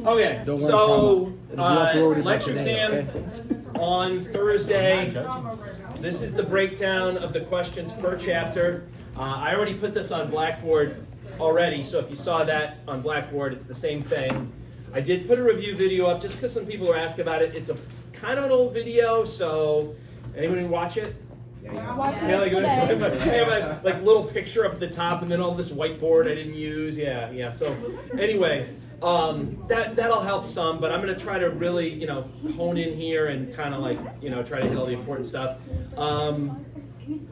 Okay, Don't worry, so It'll be uploaded by lecture today, exam on Thursday. This is the breakdown of the questions per chapter. I already put this on Blackboard already, so if you saw that on Blackboard, it's the same thing. I did put a review video up just because some people were asking about it. It's a kind of an old video, so anybody watch it? Yeah, like a like little picture up at the top, and then all this whiteboard I didn't use. Yeah. So anyway, that'll help some, but I'm gonna try to really hone in here and kind of like try to hit all the important stuff.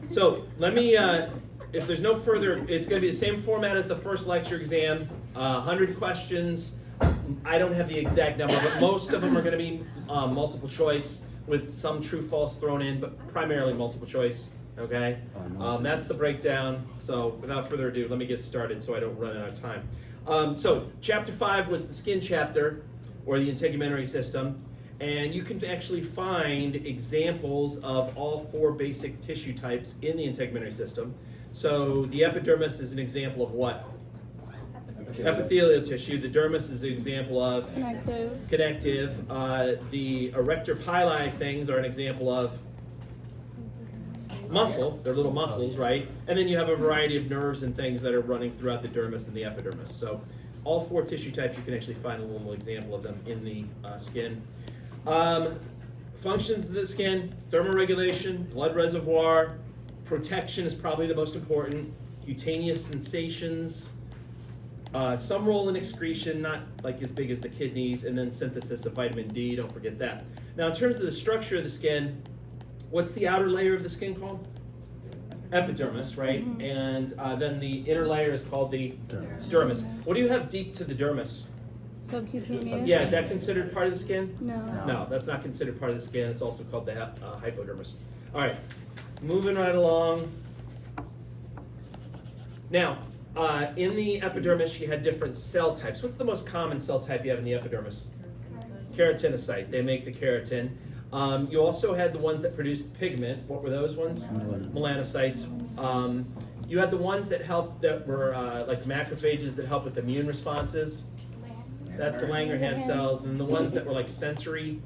So let me. If there's no further, it's gonna be the same format as the first lecture exam. 100 questions. I don't have the exact number, but most of them are gonna be multiple choice, with some true-false thrown in, but primarily multiple choice, okay? That's the breakdown, so without further ado, let me get started so I don't run out of time. So chapter 5 was the skin chapter, or the integumentary system, and you can actually find examples of all 4 basic tissue types in the integumentary system. So the epidermis is an example of what? Epithelial tissue. The dermis is an example of connective. The erector pili things are an example of muscle. They're little muscles, right? And then you have a variety of nerves and things that are running throughout the dermis and the epidermis. So all 4 tissue types, you can actually find a little example of them in the skin. Functions of the skin: thermoregulation, blood reservoir, protection is probably the most important, cutaneous sensations, some role in excretion, not like as big as the kidneys, and then synthesis of vitamin D, don't forget that. Now in terms of the structure of the skin, what's the outer layer of the skin called? Epidermis, right? Mm-hmm. And then the inner layer is called the dermis. What do you have deep to the dermis? Subcutaneous? Yeah, is that considered part of the skin? No. No, that's not considered part of the skin. It's also called the hypodermis. All right, moving right along. Now, in the epidermis, you had different cell types. What's the most common cell type you have in the epidermis? Keratinocyte. They make the keratin. You also had the ones that produced pigment. What were those ones? Melanocytes. You had the ones that were like macrophages that help with immune responses. That's the Langerhans cells. And the ones that were like sensory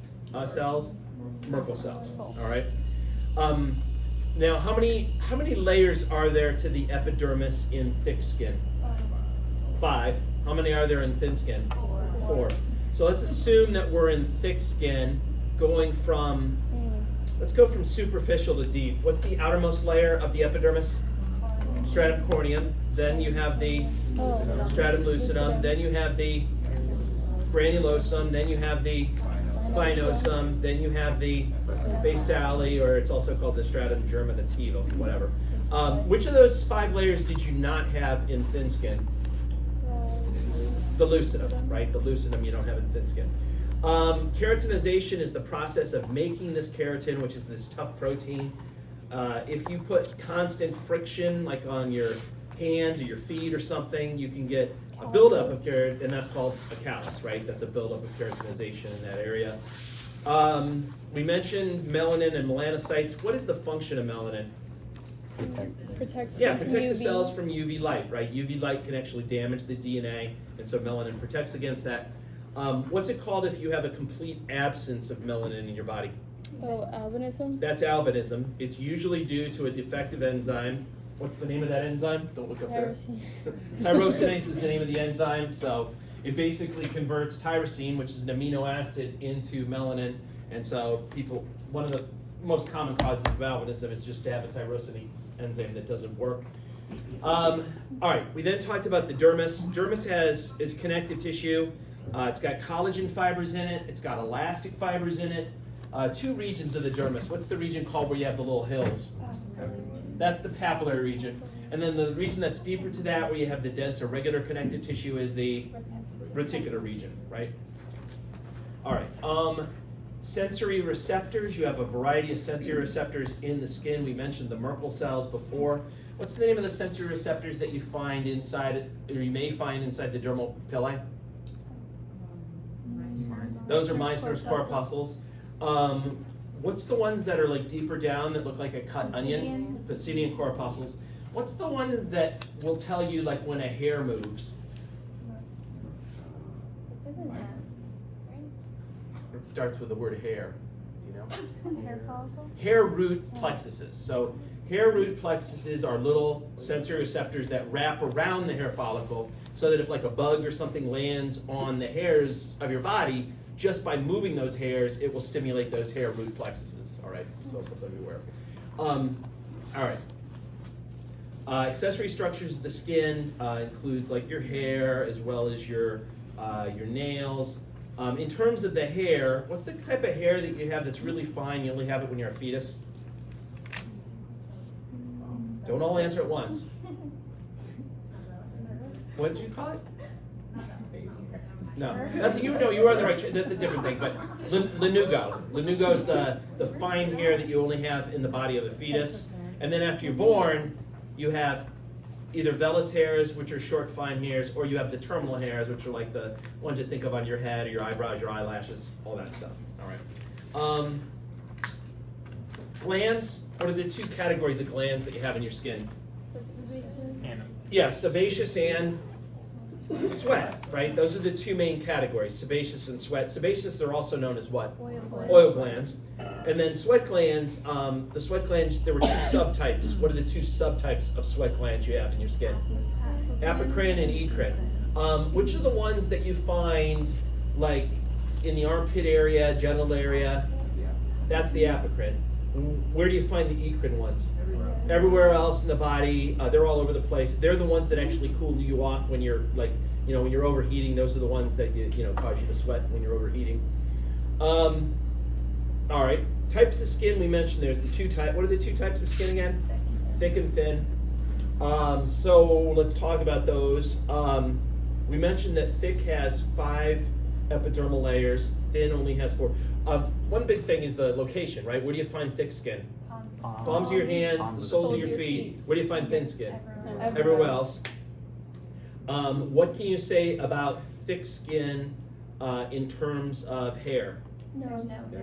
cells, Merkel cells. All right. Now, how many layers are there to the epidermis in thick skin? 5. How many are there in thin skin? 4. So let's assume that we're in thick skin, going from, let's go from superficial to deep. What's the outermost layer of the epidermis? Stratum corneum. Then you have the stratum lucidum. Then you have the granulosum. Then you have the spinosum, then you have the basale, or it's also called the stratum germinativum, whatever. Which of those 5 layers did you not have in thin skin? The lucidum, right? The lucidum you don't have in thin skin. Keratinization is the process of making this keratin, which is this tough protein. If you put constant friction, like on your hands or your feet or something, you can get a buildup of keratin, and that's called a callus, right? That's a buildup of keratinization in that area. We mentioned melanin and melanocytes. What is the function of melanin? Protect the cells from UV light, right? UV light can actually damage the DNA, and so melanin protects against that. What's it called if you have a complete absence of melanin in your body? Oh, albinism? That's albinism. It's usually due to a defective enzyme. What's the name of that enzyme? Don't look up there. Tyrosinase is the name of the enzyme. So it basically converts tyrosine, which is an amino acid, into melanin. And so one of the most common causes of albinism is just to have a tyrosinase enzyme that doesn't work. All right, we then talked about the dermis. Dermis is connective tissue. It's got collagen fibers in it. It's got elastic fibers in it. 2 regions of the dermis. What's the region called where you have the little hills? That's the papillary region. And then the region that's deeper to that, where you have the dense or regular connective tissue, is the reticular region, right? All right. Sensory receptors. You have a variety of sensory receptors in the skin. We mentioned the Merkel cells before. What's the name of the sensory receptors that you find inside, or you may find inside the dermal papillae? Those are Meissner's corpuscles. What's the ones that are like deeper down that look like a cut onion? Pacinian corpuscles. What's the ones that will tell you like when a hair moves? It starts with the word hair. Do you know? Hair follicle? Hair root plexuses. So hair root plexuses are little sensory receptors that wrap around the hair follicle so that if like a bug or something lands on the hairs of your body, just by moving those hairs, it will stimulate those hair root plexuses. All right, so something to be aware of. All right. Accessory structures of the skin includes like your hair as well as your nails. In terms of the hair, what's the type of hair that you have that's really fine? You only have it when you're a fetus? Don't all answer at once. What did you call it? No, that's you know you are on the right. That's a different thing. But lanugo. Lanugo is the fine hair that you only have in the body of the fetus, and then after you're born, you have either vellus hairs, which are short, fine hairs, or you have the terminal hairs, which are like the ones you think of on your head, or your eyebrows, your eyelashes, all that stuff. All right. Glands. What are the two categories of glands that you have in your skin? Yeah, sebaceous and sweat, right? Those are the two main categories, sebaceous and sweat. Sebaceous are also known as what? Oil glands. And then sweat glands, the sweat glands, there were two subtypes. What are the two subtypes of sweat glands you have in your skin? Apocrine and eccrine. Which are the ones that you find like in the armpit area, genital area? That's the apocrine. Where do you find the eccrine ones? Everywhere else in the body. They're all over the place. They're the ones that actually cool you off when you're like, when you're overheating. Those are the ones that cause you to sweat when you're overheating. All right. Types of skin we mentioned. There's the two types. What are the two types of skin again? Thick and thin. So let's talk about those. We mentioned that thick has 5 epidermal layers. Thin only has 4. One big thing is the location, right? Where do you find thick skin? Palms of your hands, the soles of your feet. Where do you find thin skin? Everywhere else. What can you say about thick skin in terms of hair?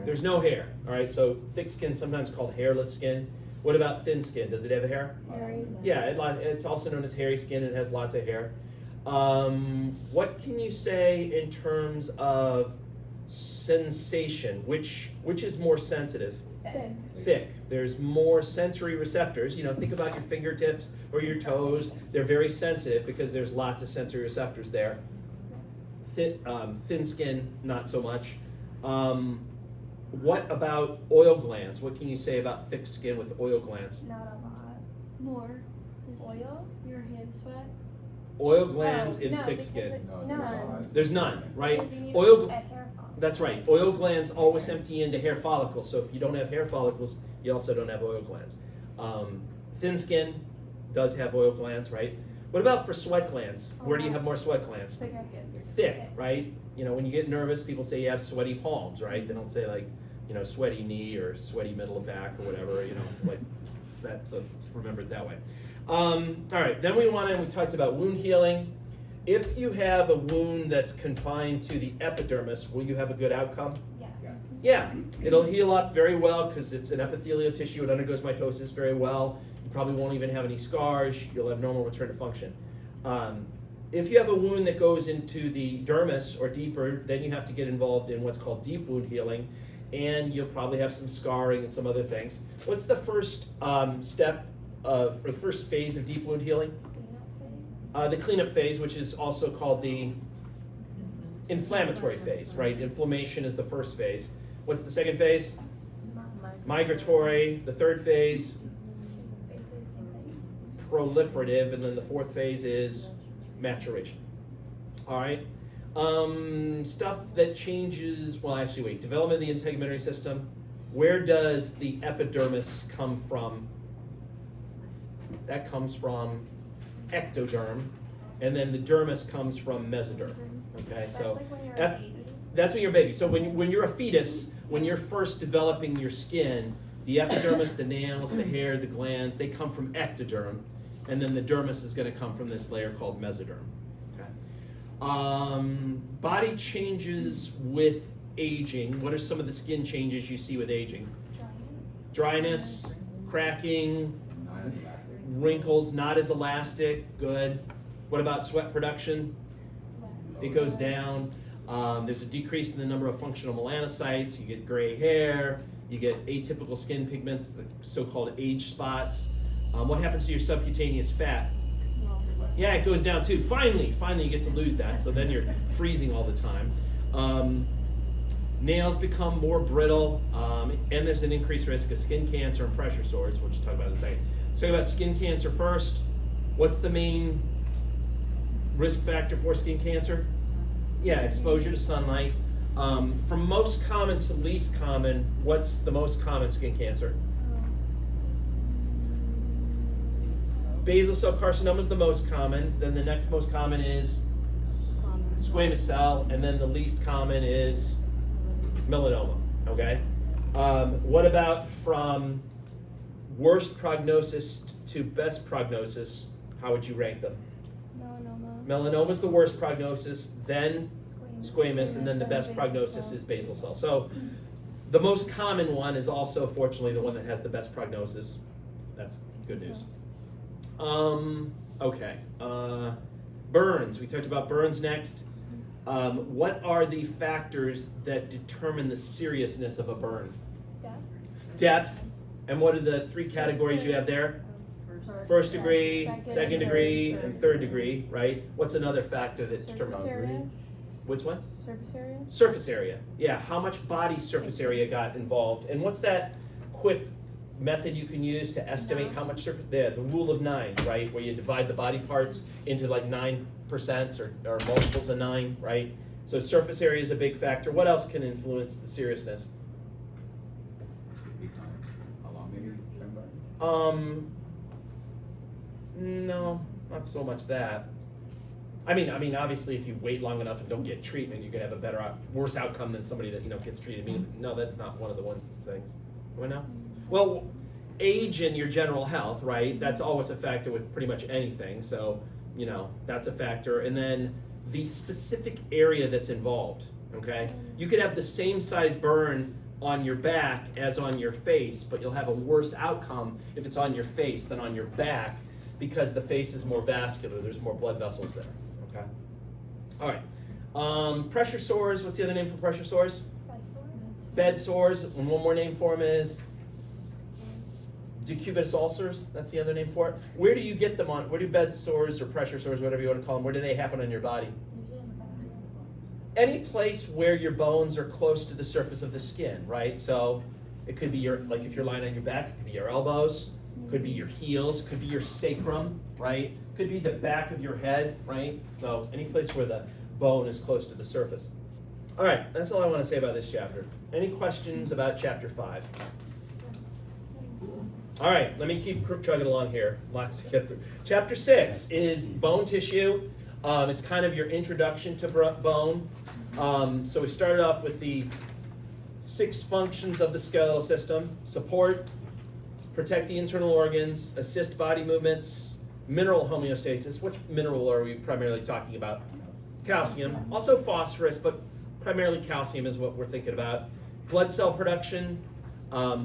There's no hair. All right, so thick skin is sometimes called hairless skin. What about thin skin? Does it have hair? Hairy. Yeah, it's also known as hairy skin. It has lots of hair. What can you say in terms of sensation? Which is more sensitive? Thick. There's more sensory receptors. Think about your fingertips or your toes. They're very sensitive because there's lots of sensory receptors there. Thin skin, not so much. What about oil glands? What can you say about thick skin with oil glands? Not a lot. More. Oil? Your hand sweat? Oil glands in No, thick because skin. None. There's none, right? Because you need Oil. a hair follicle. That's right. Oil glands always empty into hair follicles. So if you don't have hair follicles, you also don't have oil glands. Thin skin does have oil glands, right? What about for sweat glands? Where do you have more sweat glands? Thick skin. Thick, right? When you get nervous, people say you have sweaty palms, right? They don't say like, sweaty knee or sweaty middle of back or whatever. It's like that. So it's remembered that way. All right. Then we talked about wound healing. If you have a wound that's confined to the epidermis, will you have a good outcome? Yeah. Yeah, it'll heal up very well because it's an epithelial tissue. It undergoes mitosis very well. You probably won't even have any scars. You'll have normal return to function. If you have a wound that goes into the dermis or deeper, then you have to get involved in what's called deep wound healing, and you'll probably have some scarring and some other things. What's the first first phase of deep wound healing? The cleanup phase, which is also called the inflammatory phase, right? Inflammation is the first phase. What's the second phase? Migratory. The third phase? Basically the same thing. Proliferative. And then the fourth phase is maturation. All right. Stuff that changes, development of the integumentary system. Where does the epidermis come from? That comes from ectoderm, and then the dermis comes from mesoderm. Okay, That's so like when you're a baby. that's when you're a baby. So when you're a fetus, when you're first developing your skin, the epidermis, the nails, the hair, the glands, they come from ectoderm, and then the dermis is going to come from this layer called mesoderm. Okay. Body changes with aging. What are some of the skin changes you see with aging? Dryness, cracking, wrinkles, not as elastic. Good. What about sweat production? It goes down. There's a decrease in the number of functional melanocytes. You get gray hair. You get atypical skin pigments, the so-called age spots. What happens to your subcutaneous fat? Yeah, it goes down too. Finally you get to lose that. So then you're freezing all the time. Nails become more brittle, and there's an increased risk of skin cancer and pressure sores, which we'll talk about in a second. Let's talk about skin cancer first. What's the main risk factor for skin cancer? Yeah, exposure to sunlight. From most common to least common, what's the most common skin cancer? Basal cell carcinoma is the most common. Then the next most common is squamous cell, and then the least common is melanoma. Okay. What about from worst prognosis to best prognosis? How would you rank them? Melanoma. Melanoma is the worst prognosis, then squamous, and then the best prognosis is basal cell. So the most common one is also, fortunately, the one that has the best prognosis. That's good news. Okay. Burns. We talked about burns next. What are the factors that determine the seriousness of a burn? Depth. And what are the three categories you have there? First degree, second degree, and third degree, right? What's another factor that determines? Surface area. Which one? Surface area. Surface area. Yeah, how much body surface area got involved? And what's that quick method you can use to estimate how much surface? The rule of 9, right? Where you divide the body parts into like 9% or multiples of 9, right? So surface area is a big factor. What else can influence the seriousness? How long maybe? No, not so much that. I mean, obviously, if you wait long enough and don't get treatment, you're gonna have a worse outcome than somebody that gets treated. I mean, no, that's not one of the things. Do I know? Well, age and your general health, right? That's always a factor with pretty much anything. So, that's a factor. And then the specific area that's involved. Okay, you could have the same size burn on your back as on your face, but you'll have a worse outcome if it's on your face than on your back, because the face is more vascular. There's more blood vessels there. Okay. All right. Pressure sores. What's the other name for pressure sores? Bed sores. And one more name for them is decubitus ulcers. That's the other name for it. Where do you get them on? Where do bed sores or pressure sores, whatever you want to call them, where do they happen on your body? Any place where your bones are close to the surface of the skin, right? So it could be if you're lying on your back, it could be your elbows, could be your heels, could be your sacrum, right? Could be the back of your head, right? So any place where the bone is close to the surface. All right, that's all I want to say about this chapter. Any questions about chapter 5? All right, let me keep chugging along here. Lots to get through. Chapter 6 is bone tissue. It's kind of your introduction to bone. So we started off with the 6 functions of the skeletal system: support, protect the internal organs, assist body movements, mineral homeostasis. Which mineral are we primarily talking about? Calcium. Also phosphorus, but primarily calcium is what we're thinking about. Blood cell production.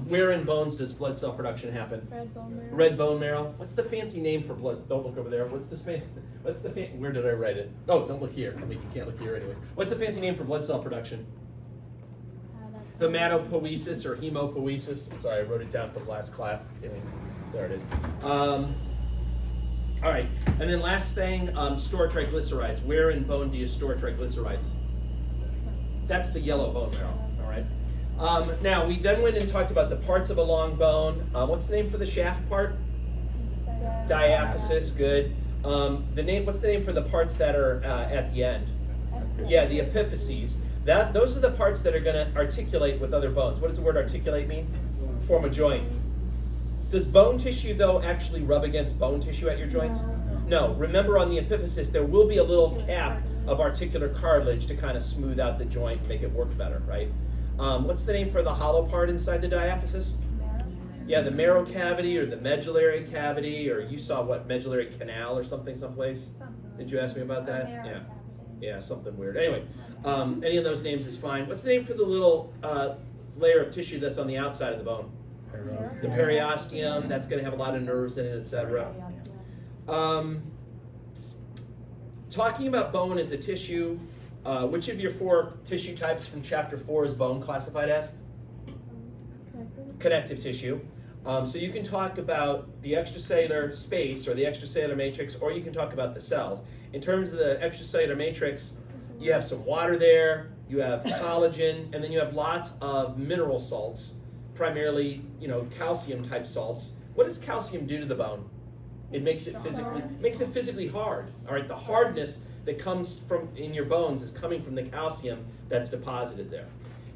Where in bones does blood cell production happen? Red bone marrow. Red bone marrow. What's the fancy name for blood? Don't look over there. Where did I write it? Oh, don't look here. I mean, you can't look here anyway. What's the fancy name for blood cell production? Hematopoiesis or hemopoiesis. Sorry, I wrote it down from last class. There it is. All right, and then last thing, store triglycerides. Where in bone do you store triglycerides? That's the yellow bone marrow. All right. Now we then went and talked about the parts of a long bone. What's the name for the shaft part? Diaphysis. Good. What's the name for the parts that are at the end? Yeah, the epiphyses. Those are the parts that are going to articulate with other bones. What does the word articulate mean? Form a joint. Does bone tissue, though, actually rub against bone tissue at your joints? No. Remember, on the epiphysis, there will be a little cap of articular cartilage to kind of smooth out the joint, make it work better, right? What's the name for the hollow part inside the diaphysis? Yeah, the marrow cavity or the medullary cavity, or you saw what, medullary canal or something someplace? Did you ask me about that? Yeah. Yeah, something weird. Anyway, any of those names is fine. What's the name for the little layer of tissue that's on the outside of the bone? The periosteum. That's going to have a lot of nerves in it, etc. Talking about bone as a tissue, Which of your 4 tissue types from chapter 4 is bone classified as? Connective tissue. So you can talk about the extracellular space or the extracellular matrix, or you can talk about the cells. In terms of the extracellular matrix, you have some water there, you have collagen, and then you have lots of mineral salts, primarily, calcium type salts. What does calcium do to the bone? It makes it physically hard. All right, the hardness that comes from in your bones is coming from the calcium that's deposited there.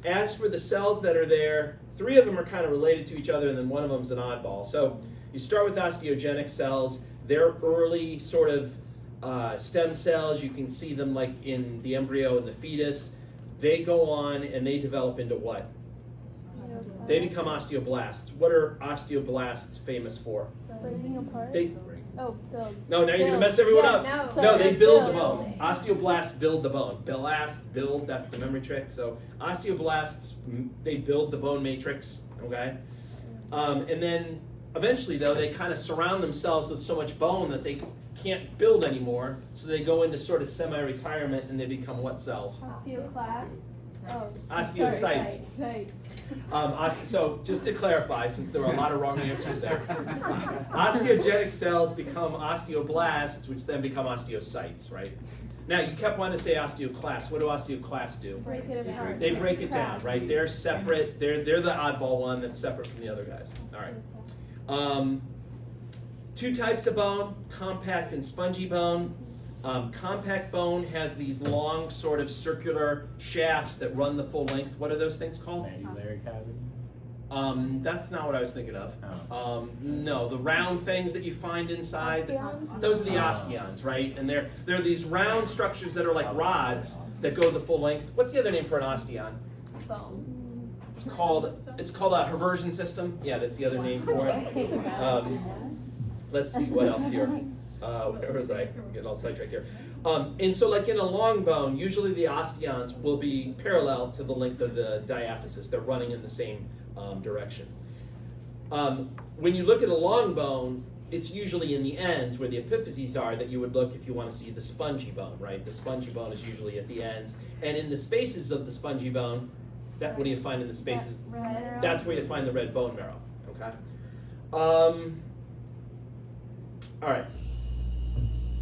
As for the cells that are there, 3 of them are kind of related to each other, and then one of them is an oddball. So you start with osteogenic cells. They're early sort of stem cells. You can see them like in the embryo and the fetus. They go on and they develop into what? They become osteoblasts. What are osteoblasts famous for? Breaking apart. Builds. No, now you're gonna mess everyone up. No, They build the build. bone. Osteoblasts build the bone. Build, that's the memory trick. So osteoblasts, they build the bone matrix, okay? And then eventually though, they kind of surround themselves with so much bone that they can't build anymore. So they go into sort of semi-retirement and they become what cells? Osteoclasts. Osteocytes. Sorry. So just to clarify, since there were a lot of wrong answers there, osteogenic cells become osteoblasts, which then become osteocytes, right? Now, you kept wanting to say osteoclasts. What do osteoclasts do? Break it apart. They break it down, right? They're separate. They're the oddball one that's separate from the other guys. All right. 2 types of bone, compact and spongy bone. Compact bone has these long sort of circular shafts that run the full length. What are those things called? Medullary cavity. That's not what I was thinking of. Oh. No, the round things that you find inside, Osteons? those are the osteons, right? And they're these round structures that are like rods that go the full length. What's the other name for an osteon? Bone. It's called a Haversian system. Yeah, that's the other name for it. Let's see what else here. Where was I? I'm getting all sidetracked here. And so like in a long bone, usually the osteons will be parallel to the length of the diaphysis. They're running in the same direction. When you look at a long bone, it's usually in the ends where the epiphyses are that you would look if you want to see the spongy bone, right? The spongy bone is usually at the ends. And in the spaces of the spongy bone, what do you find in the spaces? Red. That's where you find the red bone marrow, okay? All right.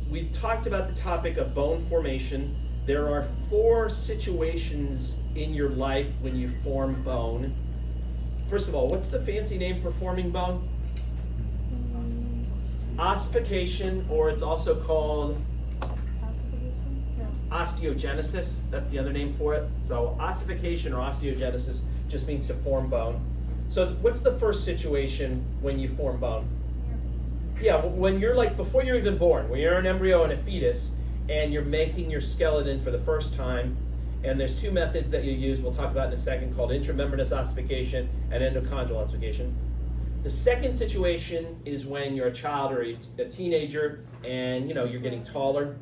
We've talked about the topic of bone formation. There are 4 situations in your life when you form bone. First of all, what's the fancy name for forming bone? Ossification, or it's also called osteogenesis. That's the other name for it. So ossification or osteogenesis just means to form bone. So what's the first situation when you form bone? Yeah, when you're like, before you're even born, when you're an embryo and a fetus, and you're making your skeleton for the first time, and there's 2 methods that you use, we'll talk about in a second, called intramembranous ossification and endochondral ossification. The second situation is when you're a child or a teenager, and you're getting taller.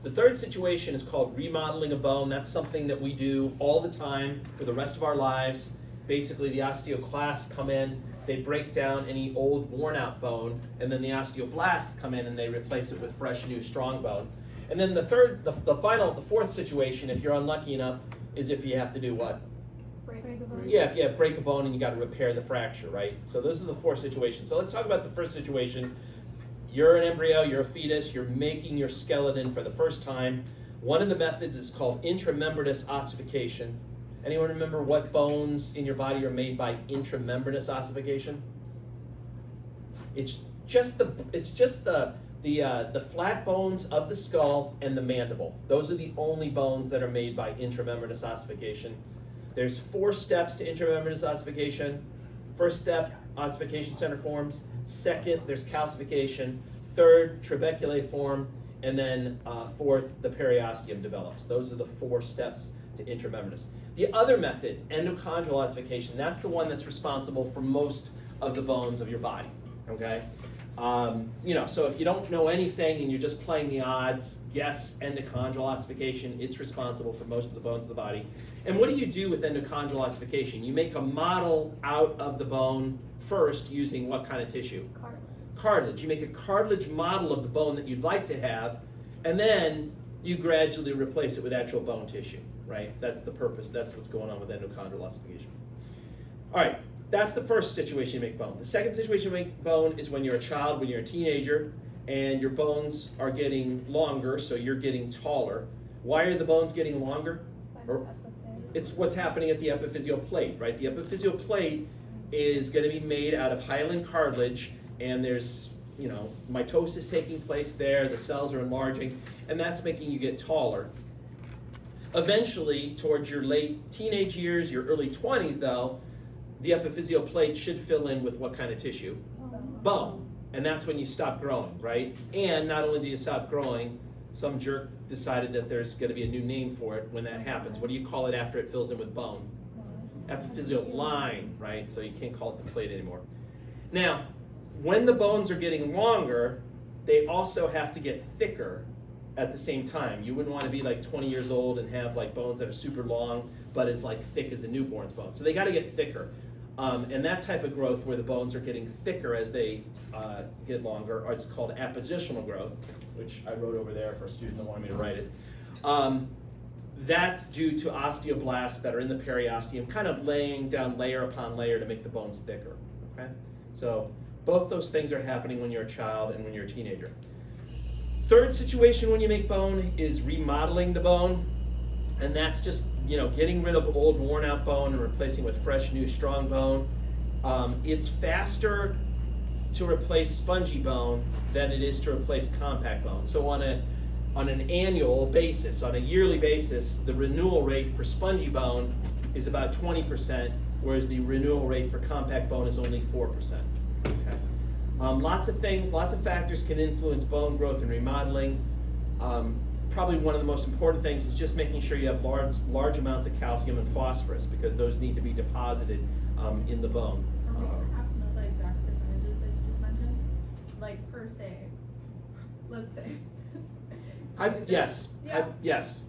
The third situation is called remodeling a bone. That's something that we do all the time for the rest of our lives. Basically, the osteoclasts come in, they break down any old worn out bone, and then the osteoblasts come in and they replace it with fresh, new, strong bone. And then the fourth situation, if you're unlucky enough, is if you have to do what? Break a bone. Yeah, if you break a bone and you got to repair the fracture, right? So those are the 4 situations. So let's talk about the first situation. You're an embryo, you're a fetus, you're making your skeleton for the first time. One of the methods is called intramembranous ossification. Anyone remember what bones in your body are made by intramembranous ossification? It's just the flat bones of the skull and the mandible. Those are the only bones that are made by intramembranous ossification. There's 4 steps to intramembranous ossification. First step, ossification center forms. Second, there's calcification. Third, trabeculae form. And then 4th, the periosteum develops. Those are the 4 steps to intramembranous. The other method, endochondral ossification, that's the one that's responsible for most of the bones of your body, okay? So if you don't know anything and you're just playing the odds, guess endochondral ossification. It's responsible for most of the bones of the body. And what do you do with endochondral ossification? You make a model out of the bone first using what kind of tissue? Cartilage. Cartilage. You make a cartilage model of the bone that you'd like to have, and then you gradually replace it with actual bone tissue, right? That's the purpose. That's what's going on with endochondral ossification. All right, that's the first situation you make bone. The second situation you make bone is when you're a child, when you're a teenager, and your bones are getting longer, so you're getting taller. Why are the bones getting longer? It's what's happening at the epiphyseal plate, right? The epiphyseal plate is going to be made out of hyaline cartilage, and there's, mitosis taking place there, the cells are enlarging, and that's making you get taller. Eventually, towards your late teenage years, your early 20s though, the epiphyseal plate should fill in with what kind of tissue? Bone. And that's when you stop growing, right? And not only do you stop growing, some jerk decided that there's going to be a new name for it when that happens. What do you call it after it fills in with bone? Epiphyseal line, right? So you can't call it the plate anymore. Now, when the bones are getting longer, they also have to get thicker at the same time. You wouldn't want to be like 20 years old and have like bones that are super long, but as like thick as a newborn's bone. So they got to get thicker. And that type of growth where the bones are getting thicker as they get longer is called appositional growth, which I wrote over there for a student that wanted me to write it. That's due to osteoblasts that are in the periosteum, kind of laying down layer upon layer to make the bones thicker. Okay? So both those things are happening when you're a child and when you're a teenager. Third situation when you make bone is remodeling the bone, and that's just getting rid of old worn out bone and replacing with fresh new strong bone. It's faster to replace spongy bone than it is to replace compact bone. So on an annual basis, on a yearly basis, the renewal rate for spongy bone is about 20%, whereas the renewal rate for compact bone is only 4%. Okay. Lots of things, lots of factors can influence bone growth and remodeling. Probably one of the most important things is just making sure you have large amounts of calcium and phosphorus, because those need to be deposited in the bone. Are we perhaps know the exact percentages that you just mentioned? Like per se, let's say. Yes. Yeah. Yes.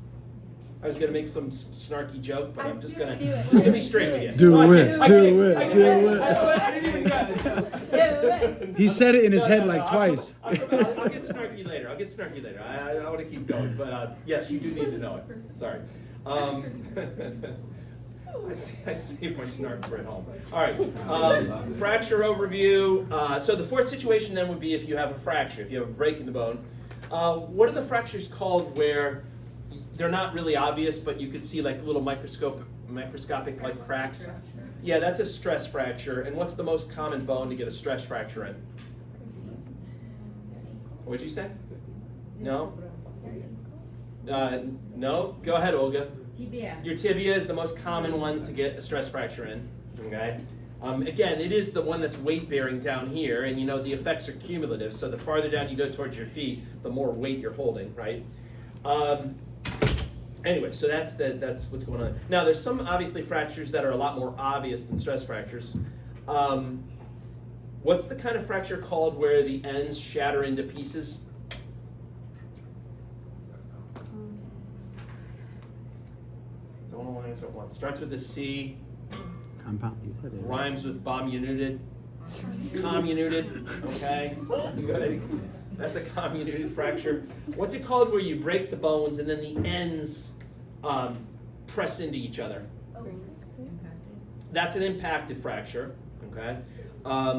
I was gonna make some snarky joke, but I'm just gonna Do it. be straight with you. Do No, I it, can't- I do can't- it, I do can't- it. I didn't even get Do it. He said it in his head like I'll twice. get snarky later. I want to keep going, but yes, you do need to know it. Sorry. I saved my snark for at home. All right. Fracture overview. So the fourth situation then would be if you have a fracture, if you have a break in the bone. What are the fractures called where they're not really obvious, but you could see like little microscopic like cracks? Yeah, that's a stress fracture. And what's the most common bone to get a stress fracture in? What'd you say? No? No? Go ahead, Olga. Tibia. Your tibia is the most common one to get a stress fracture in. Okay? Again, it is the one that's weight bearing down here, and the effects are cumulative. So the farther down you go towards your feet, the more weight you're holding, right? Anyway, so that's what's going on. Now, there's some obviously fractures that are a lot more obvious than stress fractures. What's the kind of fracture called where the ends shatter into pieces? Don't want to answer it once. Starts with a C, Compound. You put it. rhymes with comminuted. Comminuted, okay? Good. That's a comminuted fracture. What's it called where you break the bones and then the ends press into each other? That's an impacted fracture, okay?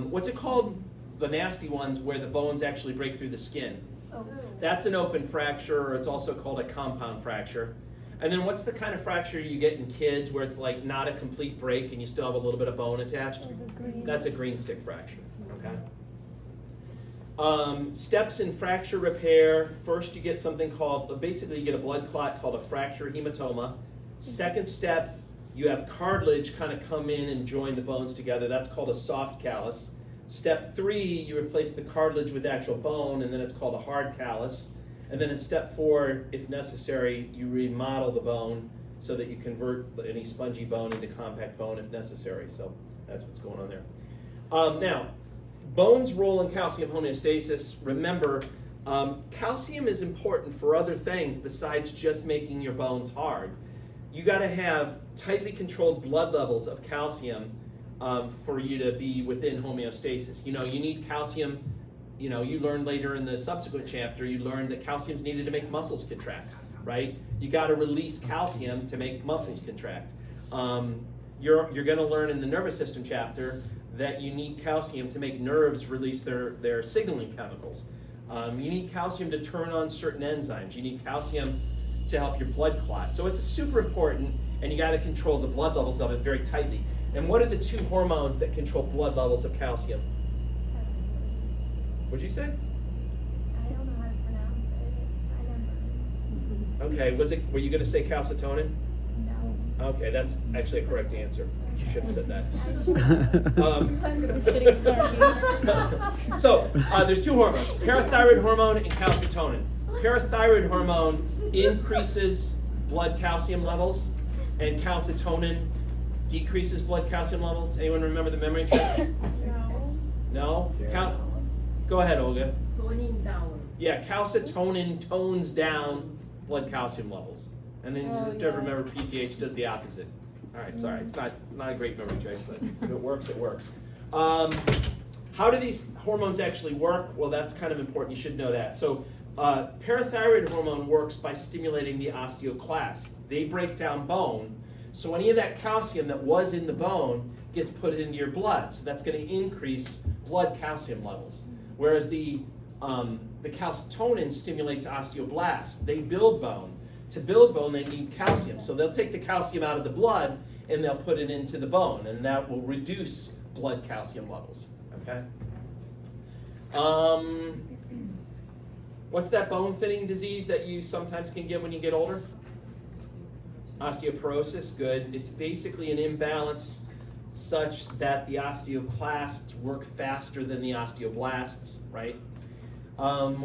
What's it called, the nasty ones where the bones actually break through the skin? That's an open fracture, or it's also called a compound fracture. And then what's the kind of fracture you get in kids where it's like not a complete break and you still have a little bit of bone attached? That's a green stick fracture, okay? Steps in fracture repair. First you get something called, basically you get a blood clot called a fracture hematoma. Second step, you have cartilage kind of come in and join the bones together. That's called a soft callus. Step 3, you replace the cartilage with actual bone, and then it's called a hard callus. And then in step 4, if necessary, you remodel the bone so that you convert any spongy bone into compact bone if necessary. So that's what's going on there. Now, bone's role in calcium homeostasis. Remember, calcium is important for other things besides just making your bones hard. You got to have tightly controlled blood levels of calcium for you to be within homeostasis. You need calcium. You learn later in the subsequent chapter, you learn that calcium's needed to make muscles contract, right? You got to release calcium to make muscles contract. You're going to learn in the nervous system chapter that you need calcium to make nerves release their signaling chemicals. You need calcium to turn on certain enzymes. You need calcium to help your blood clot. So it's super important, and you got to control the blood levels of it very tightly. And what are the two hormones that control blood levels of calcium? What'd you say? I don't know how to pronounce it. I never. Okay, were you going to say calcitonin? No. Okay, that's actually a correct answer. You should have said that. It's getting started. So there's two hormones, parathyroid hormone and calcitonin. Parathyroid hormone increases blood calcium levels, and calcitonin decreases blood calcium levels. Anyone remember the memory trick? No? Go ahead, Olga. Toning down. Yeah, calcitonin tones down blood calcium levels. And then Oh, just yeah. remember PTH does the opposite. All right, sorry, it's not a great memory trick, but if it works, it works. How do these hormones actually work? Well, that's kind of important. You should know that. So parathyroid hormone works by stimulating the osteoclasts. They break down bone. So any of that calcium that was in the bone gets put into your blood. So that's going to increase blood calcium levels. Whereas the calcitonin stimulates osteoblasts. They build bone. To build bone, they need calcium. So they'll take the calcium out of the blood and they'll put it into the bone, and that will reduce blood calcium levels. Okay. What's that bone thinning disease that you sometimes can get when you get older? Osteoporosis. Good. It's basically an imbalance such that the osteoclasts work faster than the osteoblasts, right?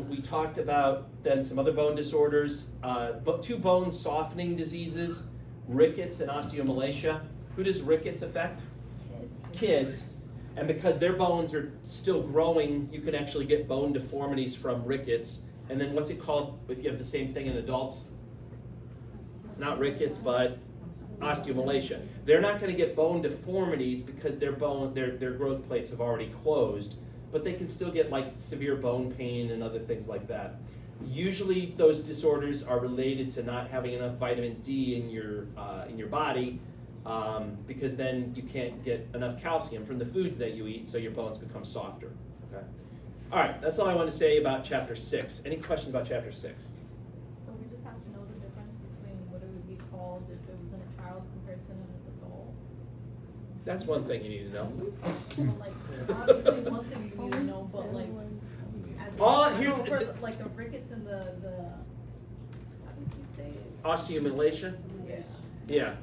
We talked about then some other bone disorders, but two bone softening diseases, rickets and osteomalacia. Who does rickets affect? Kids. And because their bones are still growing, you can actually get bone deformities from rickets. And then what's it called if you have the same thing in adults? Not rickets, but osteomalacia. They're not going to get bone deformities because their growth plates have already closed, but they can still get like severe bone pain and other things like that. Usually those disorders are related to not having enough vitamin D in your body, because then you can't get enough calcium from the foods that you eat, so your bones become softer. Okay. All right, that's all I want to say about chapter 6. Any questions about chapter 6? So we just have to know the difference between what it would be called if it was in a child's compared to an adult. That's one thing you need to know. So like, obviously one thing you need to know, but like, as All- I here's know the- for like the rickets and the how did you say it? Osteomalacia? Yeah. Yeah.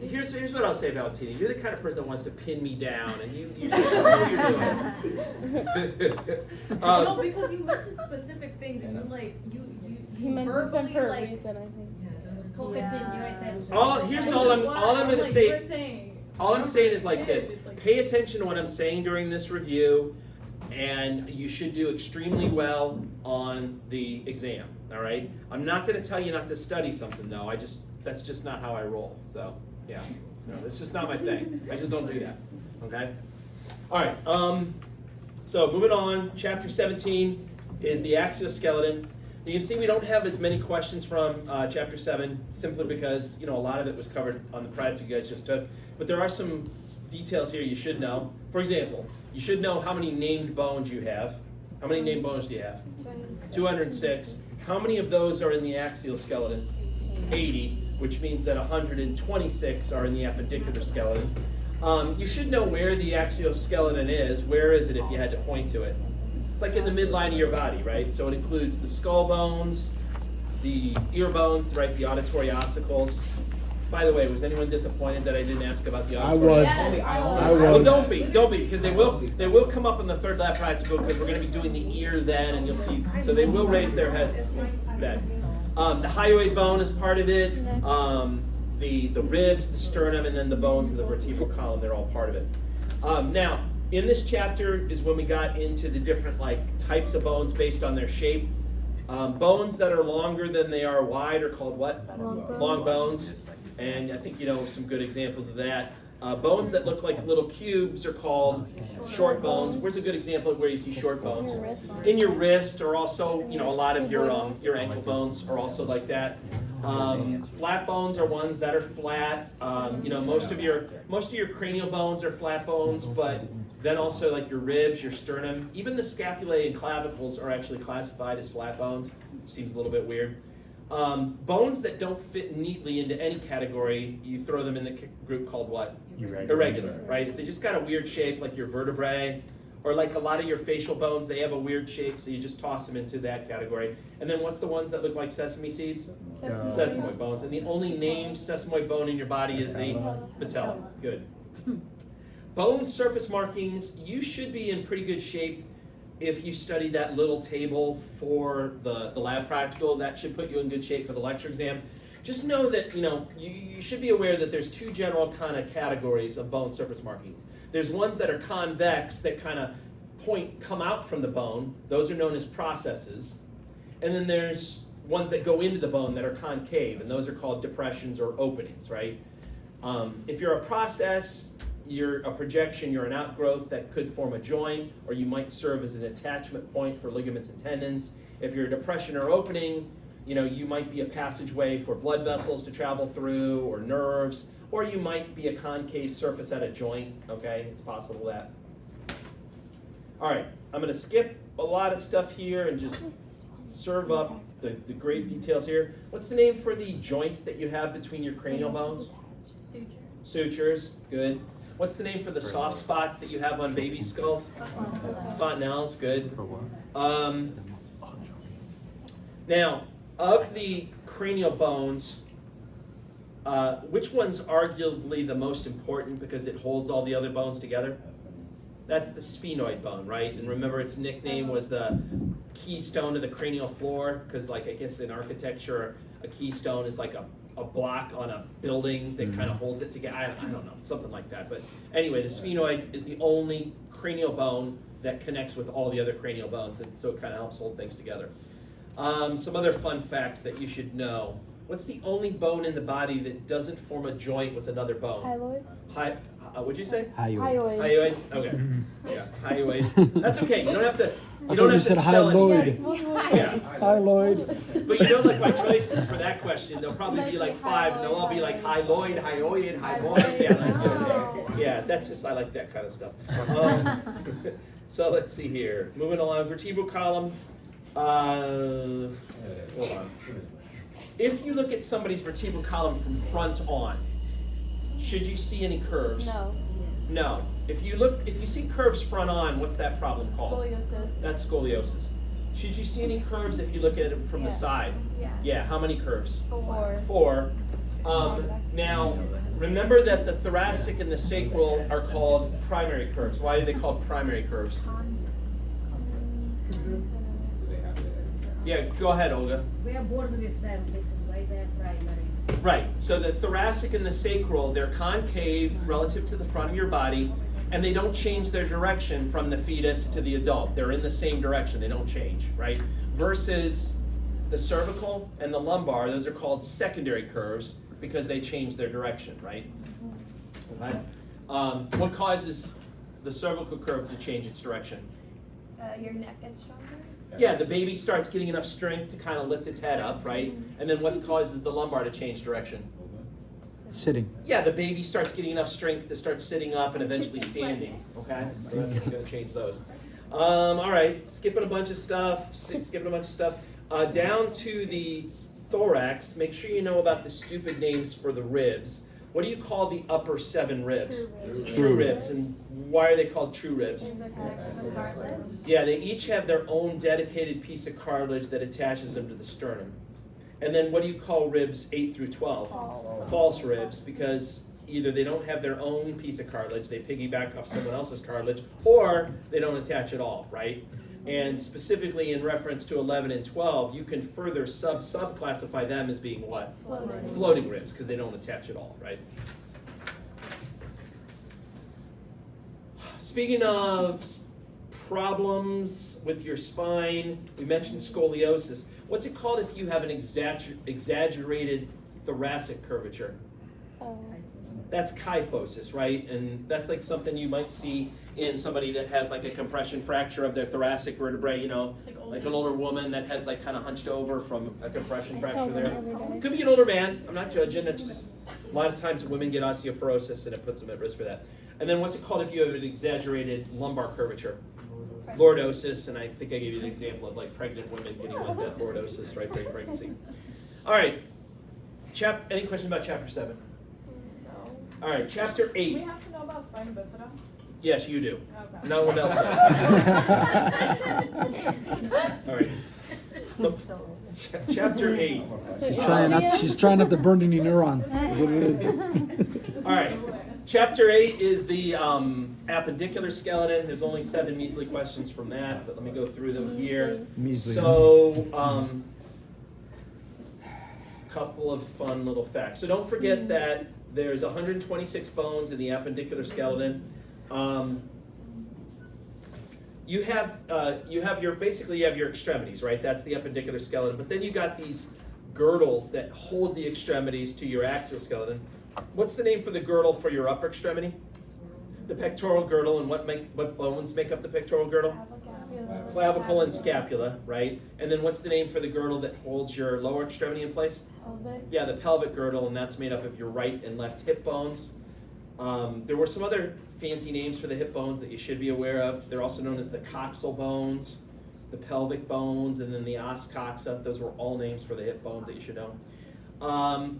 Here's what I'll say, Valentina. You're the kind of person that wants to pin me down, and you see what you're doing. No, because you mentioned specific things and you like you He mentions them verbally for a like. reason, I think. Focusing right there. Here's all I'm going to Like say. you're saying, All I'm saying is like kids, this: it's like- pay attention to what I'm saying during this review, and you should do extremely well on the exam. All right. I'm not going to tell you not to study something though. That's just not how I roll. So yeah, no, that's just not my thing. I just don't do that. Okay. All right. So moving on, chapter 17 is the exoskeleton. You can see we don't have as many questions from chapter 7 simply because a lot of it was covered on the project you guys just took. But there are some details here you should know. For example, you should know how many named bones you have. How many named bones do you have? 206. How many of those are in the axial skeleton? 80, which means that 126 are in the appendicular skeleton. You should know where the exoskeleton is. Where is it if you had to point to it? It's like in the midline of your body, right? So it includes the skull bones, the ear bones, right? The auditory ossicles. By the way, was anyone disappointed that I didn't ask about the I auditory was. ossicles? I Well, was. don't be, because they will come up in the third lab practical because we're going to be doing the ear then, and you'll see. So they will raise their heads then. The hyoid bone is part of it. The ribs, the sternum, and then the bones of the vertebral column. They're all part of it. Now, in this chapter is when we got into the different types of bones based on their shape. Bones that are longer than they are wide are called what? Long bones. Long bones. And I think you know some good examples of that. Bones that look like little cubes are called short bones. Where's a good example of where you see short bones? Your wrist. In your wrist, or also, a lot of your ankle bones are also like that. Flat bones are ones that are flat. Most of your cranial bones are flat bones, but then also like your ribs, your sternum, even the scapulae and clavicles are actually classified as flat bones. Seems a little bit weird. Bones that don't fit neatly into any category, you throw them in the group called what? Irregular, right? If they just got a weird shape, like your vertebrae, or like a lot of your facial bones, they have a weird shape, so you just toss them into that category. And then what's the ones that look like sesame seeds? Sesamoid bones. And the only named sesamoid bone in your body is the patella. Good. Bone surface markings, you should be in pretty good shape if you study that little table for the lab practical. That should put you in good shape for the lecture exam. Just know that, you should be aware that there's two general kind of categories of bone surface markings. There's ones that are convex that kind of come out from the bone. Those are known as processes. And then there's ones that go into the bone that are concave, and those are called depressions or openings, right? If you're a process, you're a projection, you're an outgrowth that could form a joint, or you might serve as an attachment point for ligaments and tendons. If you're a depression or opening, you might be a passageway for blood vessels to travel through, or nerves, or you might be a concave surface at a joint, okay? It's possible that. All right, I'm gonna skip a lot of stuff here and just serve up the great details here. What's the name for the joints that you have between your cranial bones? Suture. Sutures, good. What's the name for the soft spots that you have on baby skulls? Fontanelles, good. Now, of the cranial bones, which one's arguably the most important because it holds all the other bones together? That's the sphenoid bone, right? And remember, its nickname was the keystone of the cranial floor, because I guess in architecture, a keystone is like a block on a building that kind of holds it together. I don't know, something like that. But anyway, the sphenoid is the only cranial bone that connects with all the other cranial bones, and so it kind of helps hold things together. Some other fun facts that you should know. What's the only bone in the body that doesn't form a joint with another bone? Hyaloid. What'd you say? Hyoid. Hyoid? Okay. Yeah, hyoid. That's okay. You don't have to. You I don't thought have you to said spell hyaloid. it. Yeah. Hyaloid. But like my choices for that question, there'll probably be like 5, and they'll all be like hyloid, hyoid, hymoid. Yeah, yeah. That's just, I like that kind of stuff. So let's see here. Moving along, vertebral column. Hold on. If you look at somebody's vertebral column from front on, should you see any curves? No. No. If you see curves front on, what's that problem called? Scoliosis. That's scoliosis. Should you see any curves if you look at it from the side? Yeah. Yeah, how many curves? 4. 4. Now, remember that the thoracic and the sacral are called primary curves. Why are they called primary curves? Yeah, go ahead, Olga. We are born with them, this is why they're primary. Right, so the thoracic and the sacral, they're concave relative to the front of your body, and they don't change their direction from the fetus to the adult. They're in the same direction, they don't change, right? Versus the cervical and the lumbar, those are called secondary curves because they change their direction, right? Okay. What causes the cervical curve to change its direction? Your neck gets stronger. Yeah, the baby starts getting enough strength to kind of lift its head up, right? And then what causes the lumbar to change direction? Sitting. Yeah, the baby starts getting enough strength to start sitting up and eventually standing, okay? So that's what's going to change those. All right, skipping a bunch of stuff, down to the thorax, make sure you know about the stupid names for the ribs. What do you call the upper 7 ribs? True ribs. And why are they called true ribs? Yeah, they each have their own dedicated piece of cartilage that attaches them to the sternum. And then what do you call ribs 8 through 12? False ribs, because either they don't have their own piece of cartilage, they piggyback off someone else's cartilage, or they don't attach at all, right? And specifically in reference to 11 and 12, you can further sub-classify them as being what? Floating ribs, because they don't attach at all, right? Speaking of problems with your spine, we mentioned scoliosis. What's it called if you have an exaggerated thoracic curvature? Oh. That's kyphosis, right? And that's like something you might see in somebody that has like a compression fracture of their thoracic vertebrae, you know, like an older woman that has like kind of hunched over from a compression fracture there. Could be an older man. I'm not judging. It's just a lot of times women get osteoporosis and it puts them at risk for that. And then what's it called if you have an exaggerated lumbar curvature? Lordosis, and I think I gave you an example of like pregnant women getting like that lordosis right during pregnancy. All right. Any questions about chapter 7? No. All right, chapter 8. We have to know about spina bifida. Yes, you do. Okay. No one else does. All right. Chapter 8. She's trying not to burn any neurons. That's what it is. All right. Chapter 8 is the appendicular skeleton. There's only 7 measly questions from that, but let me go through them here. Measly. So, couple of fun little facts. So don't forget that there's 126 bones in the appendicular skeleton. You have your extremities, right? That's the appendicular skeleton. But then you got these girdles that hold the extremities to your axial skeleton. What's the name for the girdle for your upper extremity? The pectoral girdle. And what bones make up the pectoral girdle? Clavicle and scapula, right? And then what's the name for the girdle that holds your lower extremity in place? Pelvic. Yeah, the pelvic girdle, and that's made up of your right and left hip bones. There were some other fancy names for the hip bones that you should be aware of. They're also known as the coxal bones, the pelvic bones, and then the os coxa. Those were all names for the hip bones that you should know.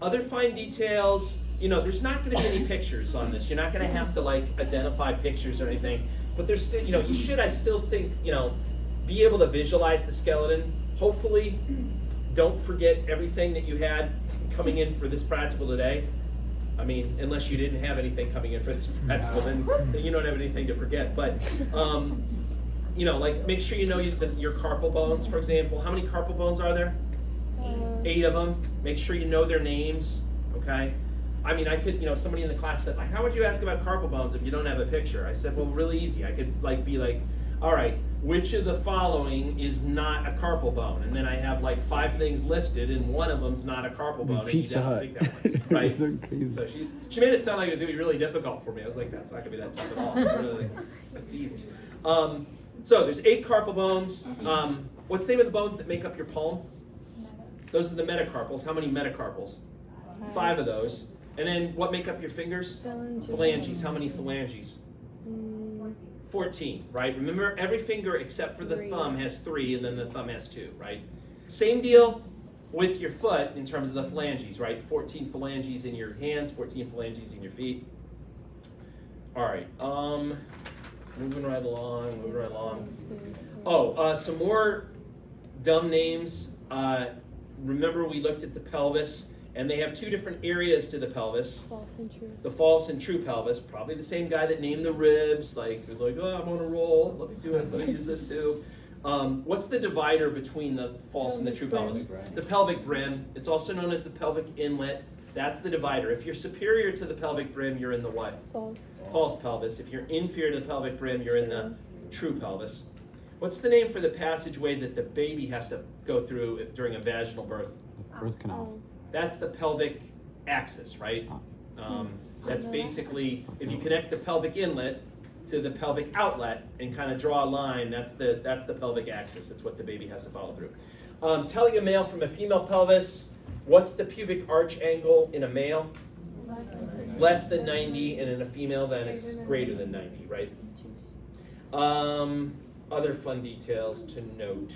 Other fine details, there's not going to be any pictures on this. You're not going to have to like identify pictures or anything. But there's still, you should, I still think, be able to visualize the skeleton. Hopefully, don't forget everything that you had coming in for this practical today. I mean, unless you didn't have anything coming in for this practical, then you don't have anything to forget. But, like make sure you know your carpal bones, for example. How many carpal bones are there? 8 of them. Make sure you know their names, okay? I mean, I could, somebody in the class said, like, how would you ask about carpal bones if you don't have a picture? I said, well, really easy. I could, be like, all right, which of the following is not a carpal bone? And then I have, 5 things listed, and one of them's not a carpal bone, and you'd Pizza have to Hut. pick that one, right? So crazy. So she made it sound like it was going to be really difficult for me. I was like, that's not going to be that tough at all. Really, that's easy. So there's 8 carpal bones. What's the name of the bones that make up your palm? Those are the metacarpals. How many metacarpals? 5 of those. And then what make up your fingers? Phalanges. How many phalanges? 14, right? Remember, every finger except for the thumb has 3, and then the thumb has 2, right? Same deal with your foot in terms of the phalanges, right? 14 phalanges in your hands, 14 phalanges in your feet. All right, moving right along. Oh, some more dumb names. Remember we looked at the pelvis, and they have 2 different areas to the pelvis. False and true. The false and true pelvis. Probably the same guy that named the ribs. Was like, oh, I'm on a roll. Let me do it. Let me use this too. What's the divider between the false and the true pelvis? The pelvic brim. It's also known as the pelvic inlet. That's the divider. If you're superior to the pelvic brim, you're in the what? False. False pelvis. If you're inferior to the pelvic brim, you're in the true pelvis. What's the name for the passageway that the baby has to go through during a vaginal birth? Birth canal. That's the pelvic axis, right? That's basically, if you connect the pelvic inlet to the pelvic outlet and kind of draw a line, that's the pelvic axis. That's what the baby has to follow through. Telling a male from a female pelvis, what's the pubic arch angle in a male? Less than 90, and in a female, then it's greater than 90, right? Other fun details to note.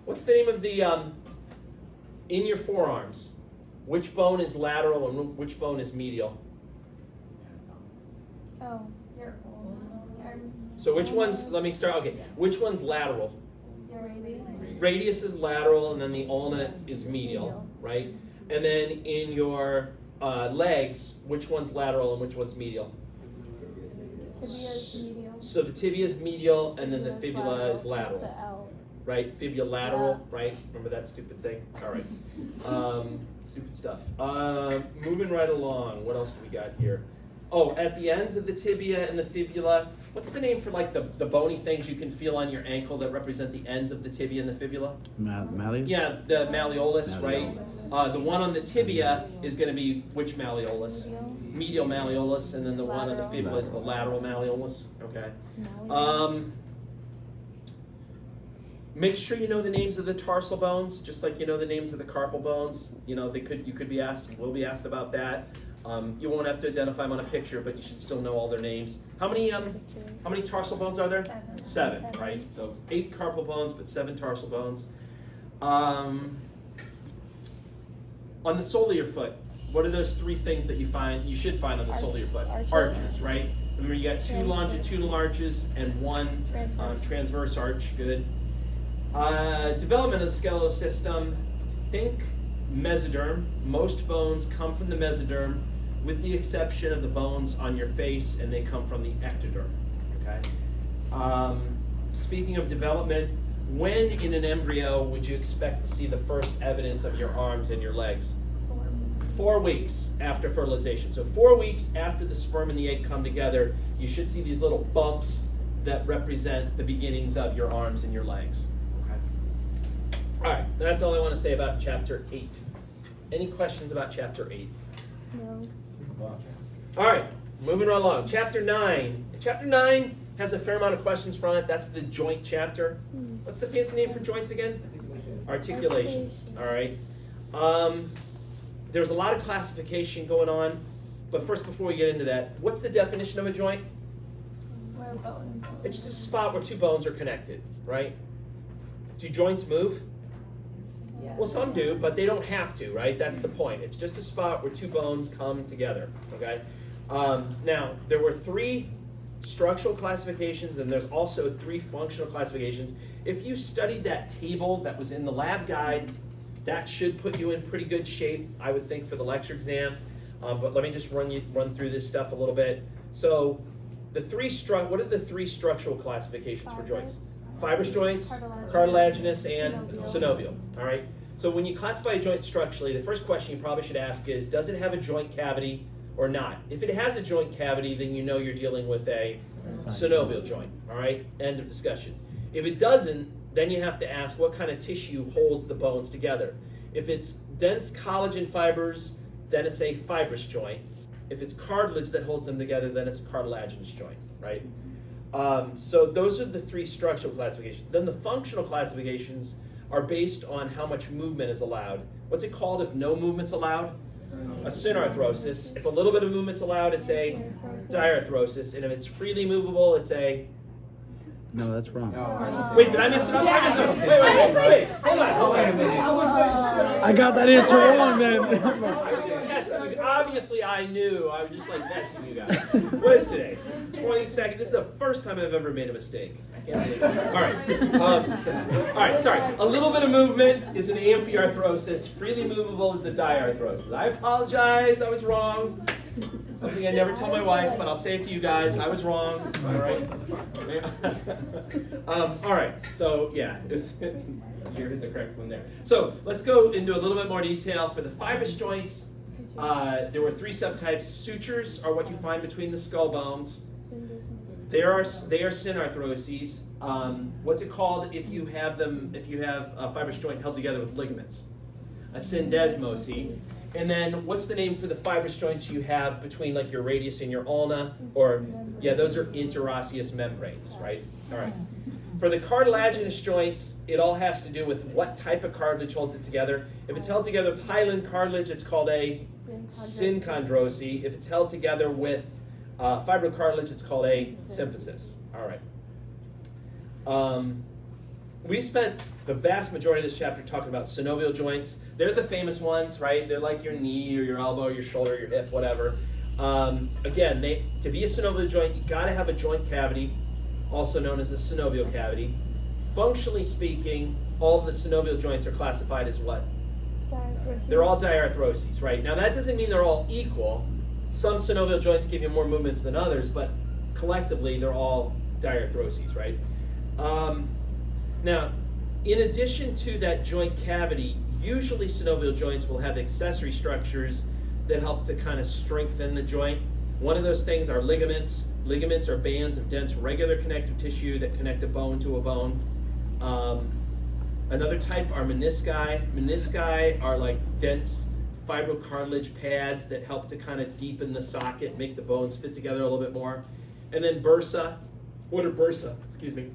What's the name of the, in your forearms, which bone is lateral and which bone is medial? Oh, your So which one's, let me start, okay, which one's lateral? radius. Radius is lateral, and then the ulna is medial, right? And then in your legs, which one's lateral and which one's medial? Tibia is medial. So the tibia is medial, and then the fibula is lateral. It's the L. Right, fibulateral, right? Remember that stupid thing? All right, stupid stuff. Moving right along, what else do we got here? Oh, at the ends of the tibia and the fibula, what's the name for like the bony things you can feel on your ankle that represent the ends of the tibia and the fibula? Malleus? Yeah, the malleolus, right? Malleolus. The one on the tibia is going to be which malleolus? Medial. Medial malleolus, and then the one on the Lateral. fibula is the lateral malleolus. Okay. Now Make sure you know the names of the tarsal bones, just like you know the names of the carpal bones. You know, you could be asked, will be asked about that. You won't have to identify them on a picture, but you should still know all their names. How many tarsal bones are there? 7, right? So 8 carpal bones, but 7 tarsal bones. On the sole of your foot, what are those 3 things that you should find on the sole of your foot? Arches. Right? Remember, you got 2 Transverse. longitudinal arches and 1 transverse arch. Good. Development of the skeletal system. Think mesoderm. Most bones come from the mesoderm, with the exception of the bones on your face, and they come from the ectoderm. Okay. Speaking of development, when in an embryo would you expect to see the first evidence of your arms and your legs? 4 weeks after fertilization. So 4 weeks after the sperm and the egg come together, you should see these little bumps that represent the beginnings of your arms and your legs. Okay. All right, that's all I want to say about chapter 8. Any questions about chapter 8? No. Wow. All right, moving right along. Chapter 9. Chapter 9 has a fair amount of questions from it. That's the joint chapter. What's the fancy name for joints again? Articulations. All right. There's a lot of classification going on, but first, before we get into that, what's the definition of a joint? Where bone. It's just a spot where 2 bones are connected, right? Do joints move? Yeah. Well, some do, but they don't have to, right? That's the point. It's just a spot where 2 bones come together, okay? Now, there were 3 structural classifications, and there's also 3 functional classifications. If you studied that table that was in the lab guide, that should put you in pretty good shape, I would think, for the lecture exam. But let me just run through this stuff a little bit. So, what are the 3 structural classifications for joints? Fibrous joints, cartilaginous, and synovial. All right. So when you classify a joint structurally, the first question you probably should ask is, does it have a joint cavity or not? If it has a joint cavity, then you know you're dealing with a synovial joint. All right. End of discussion. If it doesn't, then you have to ask what kind of tissue holds the bones together. If it's dense collagen fibers, then it's a fibrous joint. If it's cartilage that holds them together, then it's a cartilaginous joint, right? So those are the 3 structural classifications. Then the functional classifications are based on how much movement is allowed. What's it called if no movement's allowed? A synarthrosis. If a little bit of movement's allowed, it's a diarthrosis. And if it's freely movable, it's a... No, that's wrong. Wait, did I miss it up? I missed it up. Wait, hold on. Wait a minute. I was I got that answer wrong, man. I was just testing you. Obviously, I knew. I was just like testing you guys. What is today? It's the 22nd. This is the first time I've ever made a mistake. I can't believe it. All right. Sorry. A little bit of movement is an amphiarthrosis. Freely movable is a diarthrosis. I apologize. I was wrong. Something I never tell my wife, but I'll say it to you guys. I was wrong. All right. All right. So yeah, you're the correct one there. So let's go into a little bit more detail for the fibrous joints. There were 3 subtypes. Sutures are what you find between the skull bones. They are synarthroses. What's it called if you have a fibrous joint held together with ligaments? A syndesmose. And then what's the name for the fibrous joints you have between like your radius and your ulna? Or, yeah, those are interosseous membranes, right? All right. For the cartilaginous joints, it all has to do with what type of cartilage holds it together. If it's held together with hyaline cartilage, it's called a synchondrosy. If it's held together with fibrocartilage, it's called a symphysis. All right. We spent the vast majority of this chapter talking about synovial joints. They're the famous ones, right? They're like your knee or your elbow or your shoulder or your hip, whatever. Again, to be a synovial joint, you gotta have a joint cavity, also known as a synovial cavity. Functionally speaking, all of the synovial joints are classified as what? Diarthrosis. They're all diarthroses, right? Now that doesn't mean they're all equal. Some synovial joints give you more movements than others, but collectively they're all diarthroses, right? Now, in addition to that joint cavity, usually synovial joints will have accessory structures that help to kind of strengthen the joint. One of those things are ligaments. Ligaments are bands of dense regular connective tissue that connect a bone to a bone. Another type are menisci. Menisci are like dense fibrocartilage pads that help to kind of deepen the socket, make the bones fit together a little bit more. And then bursa. What are bursa? Excuse me.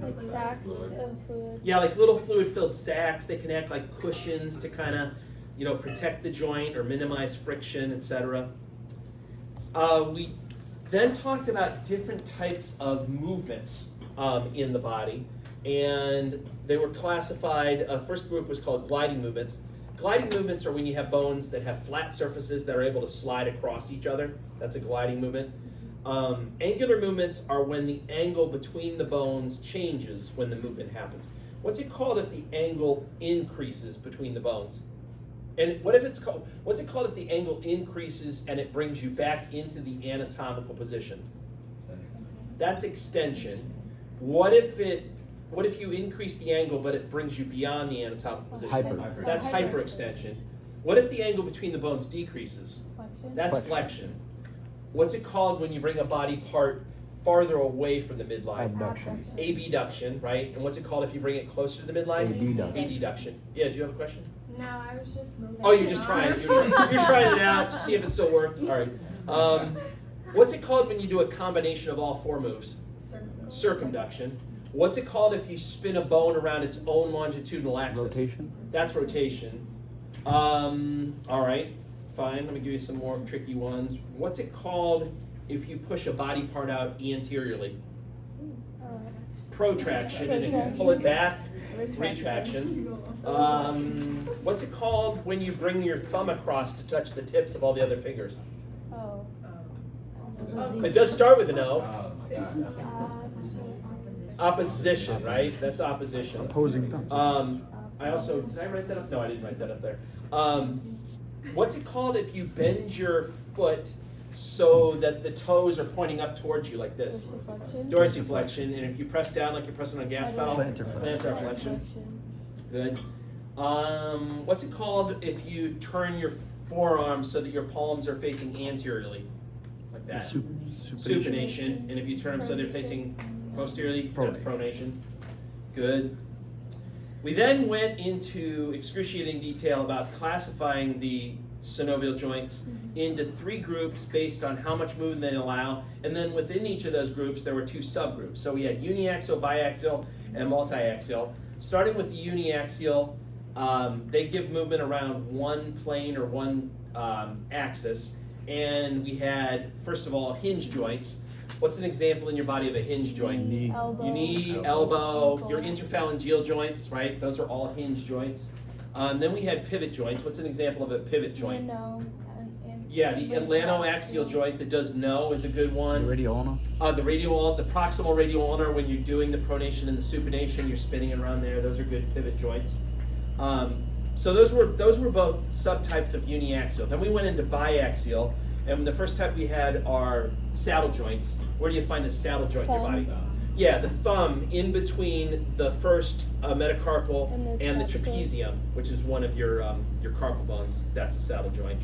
Like sacks of fluid. Yeah, like little fluid-filled sacs. They can act like cushions to kind of, protect the joint or minimize friction, etc. We then talked about different types of movements in the body, and they were classified. First group was called gliding movements. Gliding movements are when you have bones that have flat surfaces that are able to slide across each other. That's a gliding movement. Angular movements are when the angle between the bones changes when the movement happens. What's it called if the angle increases between the bones? And what's it called if the angle increases and it brings you back into the anatomical position? That's extension. What if you increase the angle but it brings you beyond the anatomical position? Hyper. That's hyperextension. What if the angle between the bones decreases? Flexion. That's flexion. What's it called when you bring a body part farther away from the midline? Abduction. Abduction, right? And what's it called if you bring it closer to the midline? Adduction. Adduction. Yeah, do you have a question? No, I was just moving. Oh, you're just trying. You're trying it out to see if it still worked. All right. What's it called when you do a combination of all four moves? Circumduction. What's it called if you spin a bone around its own longitudinal axis? Rotation. That's rotation. All right. Fine. Let me give you some more tricky ones. What's it called if you push a body part out anteriorly? Protraction. And if you pull it back, retraction. What's it called when you bring your thumb across to touch the tips of all the other fingers? Oh. It does start with an O. Oh my God. Opposition, right? That's opposition. Opposing thumb. I also, did I write that up? No, I didn't write that up there. What's it called if you bend your foot so that the toes are pointing up towards you like this? Dorsiflexion. And if you press down like you're pressing on a gas pedal? Plantar flexion. Good. What's it called if you turn your forearms so that your palms are facing anteriorly? Like that. Supination. And if you turn them so they're facing posteriorly, that's pronation. Good. We then went into excruciating detail about classifying the synovial joints into three groups based on how much movement they allow, and then within each of those groups there were two subgroups. So we had uniaxial, biaxial, and multiaxial. Starting with the uniaxial, they give movement around one plane or one axis, and we had, first of all, hinge joints. What's an example in your body of a hinge joint? Knee. Elbow. Your knee, elbow, your interphalangeal joints, right? Those are all hinge joints. Then we had pivot joints. What's an example of a pivot joint? No. Yeah, the atlanoaxial joint that does no is a good one. Radial ulna. The proximal radial ulnar, when you're doing the pronation and the supination, you're spinning around there. Those are good pivot joints. So those were both subtypes of uniaxial. Then we went into biaxial, and the first type we had are saddle joints. Where do you find a saddle joint in your body? Yeah, the thumb in between the first metacarpal and the trapezium, which is one of your carpal bones. That's a saddle joint.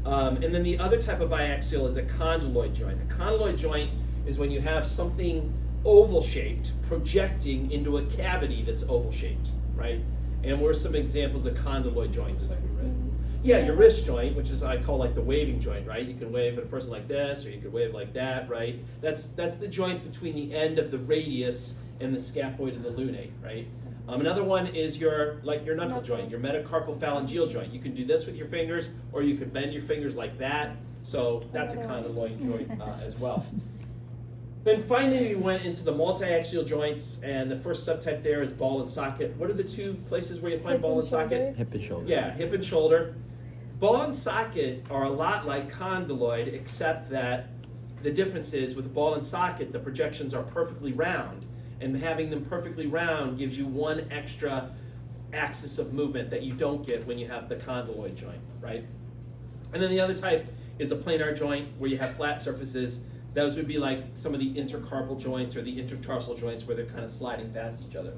And then the other type of biaxial is a condyloid joint. A condyloid joint is when you have something oval-shaped projecting into a cavity that's oval-shaped, right? And what are some examples of condyloid joints? Yeah, your wrist joint, which is I call like the waving joint, right? You can wave at a person like this, or you could wave like that, right? That's the joint between the end of the radius and the scaphoid of the lunate, right? Another one is your knuckle joint, your metacarpal phalangeal joint. You can do this with your fingers, or you could bend your fingers like that. So that's a condyloid joint as well. Then finally we went into the multiaxial joints, and the first subtype there is ball and socket. What are the two places where you find ball and socket? Hip and shoulder. Yeah, hip and shoulder. Ball and socket are a lot like condyloid, except that the difference is with the ball and socket, the projections are perfectly round, and having them perfectly round gives you one extra axis of movement that you don't get when you have the condyloid joint, right? And then the other type is a planar joint where you have flat surfaces. Those would be like some of the intercarpal joints or the intertarsal joints where they're kind of sliding past each other.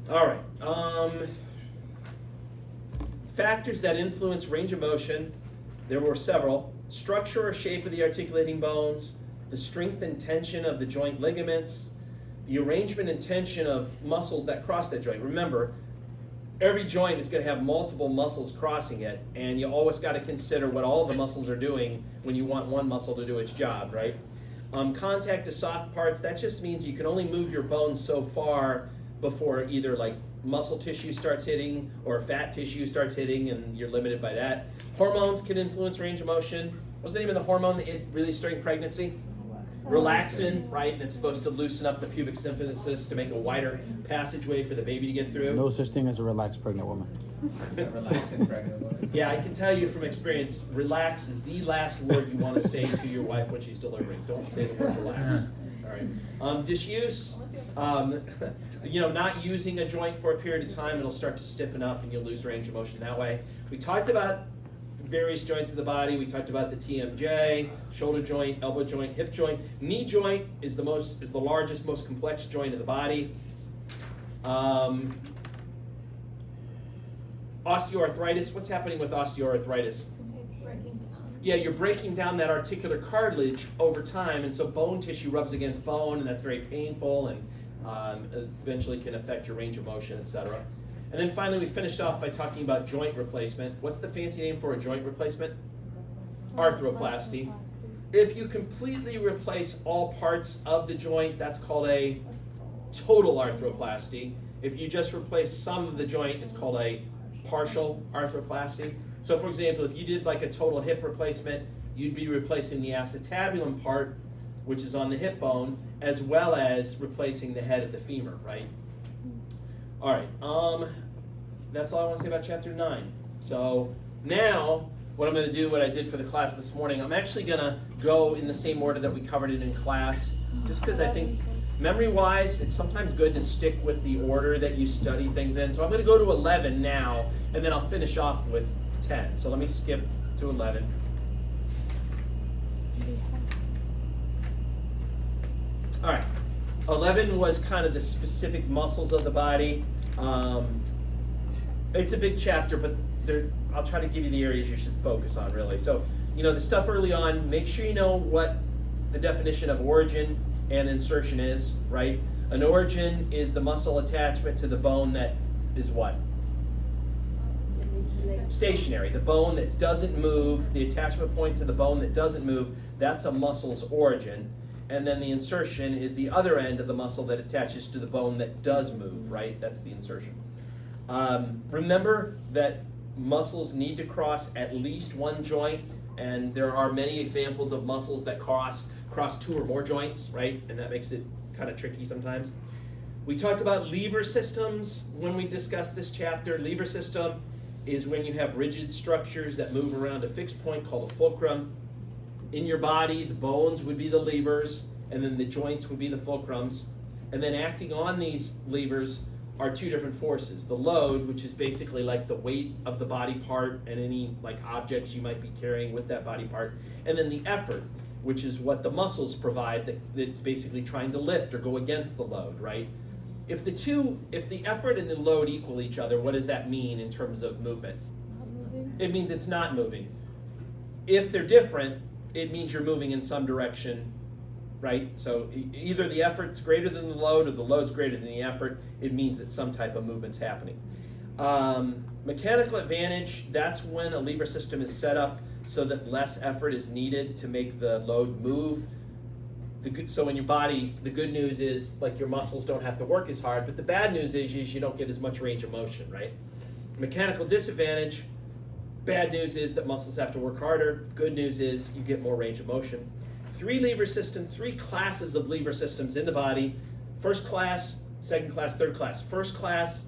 All right. Factors that influence range of motion, there were several. structure or shape of the articulating bones, the strength and tension of the joint ligaments, the arrangement and tension of muscles that cross that joint. Remember, every joint is going to have multiple muscles crossing it, and you always got to consider what all the muscles are doing when you want one muscle to do its job, right? Contact to soft parts, that just means you can only move your bones so far before either like muscle tissue starts hitting or fat tissue starts hitting, and you're limited by that. Hormones can influence range of motion. What's the name of the hormone that released during pregnancy? Relaxin, right? And it's supposed to loosen up the pubic symphysis to make a wider passageway for the baby to get through. No such thing as a relaxed pregnant woman. Relaxing pregnant woman. Yeah, I can tell you from experience, relax is the last word you want to say to your wife when she's delivering. Don't say the word relax. All right. Disuse, not using a joint for a period of time, it'll start to stiffen up and you'll lose range of motion that way. We talked about various joints of the body. We talked about the TMJ, shoulder joint, elbow joint, hip joint. Knee joint is the largest, most complex joint of the body. Osteoarthritis. What's happening with osteoarthritis? It's breaking down. Yeah, you're breaking down that articular cartilage over time, and so bone tissue rubs against bone, and that's very painful, and eventually can affect your range of motion, etc. And then finally, we finished off by talking about joint replacement. What's the fancy name for a joint replacement? Arthroplasty. If you completely replace all parts of the joint, that's called a total arthroplasty. If you just replace some of the joint, it's called a partial arthroplasty. So for example, if you did like a total hip replacement, you'd be replacing the acetabulum part, which is on the hip bone, as well as replacing the head of the femur, right? All right, that's all I want to say about chapter 9. So now, what I'm going to do, what I did for the class this morning, I'm actually going to go in the same order that we covered it in class, just because I think memory-wise, it's sometimes good to stick with the order that you study things in. So I'm going to go to 11 now, and then I'll finish off with 10. So let me skip to 11. All right. 11 was kind of the specific muscles of the body. It's a big chapter, but I'll try to give you the areas you should focus on, really. So, the stuff early on, make sure you know what the definition of origin and insertion is, right? An origin is the muscle attachment to the bone that is what? Stationary. The bone that doesn't move, the attachment point to the bone that doesn't move, that's a muscle's origin. And then the insertion is the other end of the muscle that attaches to the bone that does move, right? That's the insertion. Remember that muscles need to cross at least one joint, and there are many examples of muscles that cross two or more joints, right? And that makes it kind of tricky sometimes. We talked about lever systems when we discussed this chapter. Lever system is when you have rigid structures that move around a fixed point called a fulcrum. In your body, the bones would be the levers, and then the joints would be the fulcrums. And then acting on these levers are two different forces. The load, which is basically like the weight of the body part and any like objects you might be carrying with that body part. And then the effort, which is what the muscles provide that's basically trying to lift or go against the load, right? If the effort and the load equal each other, what does that mean in terms of movement? Not moving. It means it's not moving. If they're different, it means you're moving in some direction, right? So either the effort's greater than the load or the load's greater than the effort. It means that some type of movement's happening. Mechanical advantage, that's when a lever system is set up so that less effort is needed to make the load move. So in your body, the good news is like your muscles don't have to work as hard, but the bad news is you don't get as much range of motion, right? Mechanical disadvantage, bad news is that muscles have to work harder. Good news is you get more range of motion. Three classes of lever systems in the body. First class, second class, third class. First class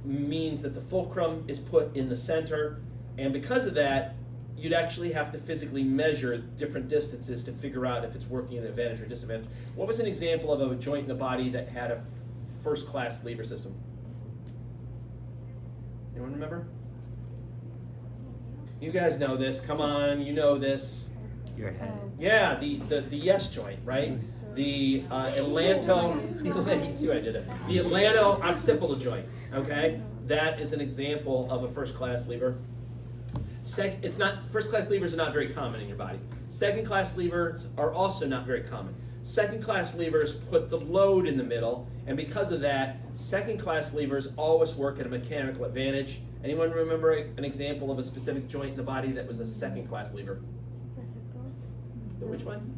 means that the fulcrum is put in the center, and because of that, you'd actually have to physically measure different distances to figure out if it's working at advantage or disadvantage. What was an example of a joint in the body that had a first class lever system? Anyone remember? You guys know this. Come on, you know this. Your head. Yeah, the yes joint, right? The see what I did there? The atlanto-occipital joint. Okay, that is an example of a first-class lever. It's not, first class levers are not very common in your body. Second class levers are also not very common. Second class levers put the load in the middle, and because of that, second class levers always work at a mechanical advantage. Anyone remember an example of a specific joint in the body that was a second class lever? The hip bone? The which one?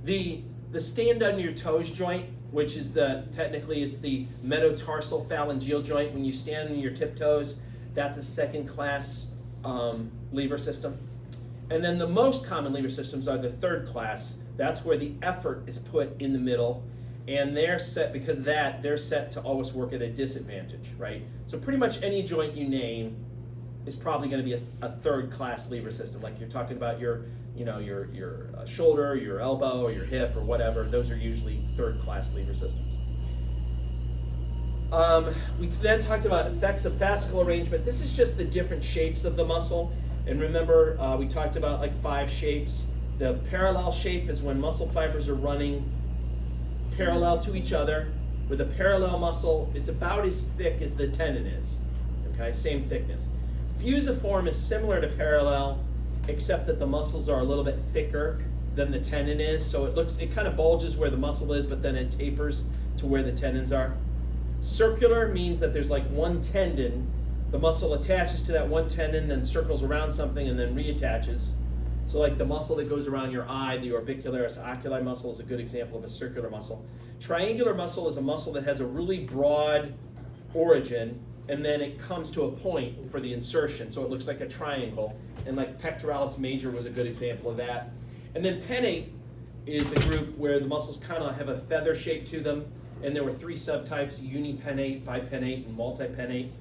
The hip? The stand on your toes joint, which is technically it's the metatarsal phalangeal joint. When you stand on your tiptoes, that's a second class lever system. And then the most common lever systems are the third class. That's where the effort is put in the middle, and they're set, because of that, they're set to always work at a disadvantage, right? So pretty much any joint you name is probably going to be a third class lever system. Like you're talking about your shoulder, your elbow, or your hip, or whatever. Those are usually third class lever systems. We then talked about effects of fascicle arrangement. This is just the different shapes of the muscle. And remember, we talked about like 5 shapes. The parallel shape is when muscle fibers are running parallel to each other. With a parallel muscle, it's about as thick as the tendon is. Okay, same thickness. Fusiform is similar to parallel, except that the muscles are a little bit thicker than the tendon is. So it kind of bulges where the muscle is, but then it tapers to where the tendons are. Circular means that there's like one tendon. The muscle attaches to that one tendon, then circles around something, and then reattaches. So like the muscle that goes around your eye, the orbicularis oculi muscle, is a good example of a circular muscle. Triangular muscle is a muscle that has a really broad origin, and then it comes to a point for the insertion, so it looks like a triangle. And like pectoralis major was a good example of that. And then pennate is a group where the muscles kind of have a feather shape to them, and there were 3 subtypes: unipennate, bipennate, and multipennate.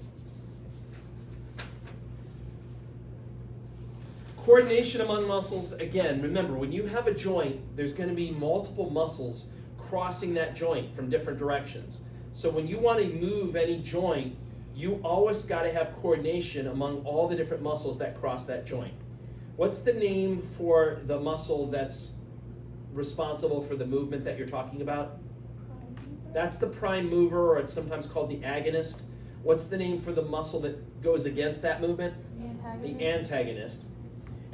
Coordination among muscles, again, remember, when you have a joint, there's going to be multiple muscles crossing that joint from different directions. So when you want to move any joint, you always got to have coordination among all the different muscles that cross that joint. What's the name for the muscle that's responsible for the movement that you're talking about? That's the prime mover, or it's sometimes called the agonist. What's the name for the muscle that goes against that movement? The antagonist.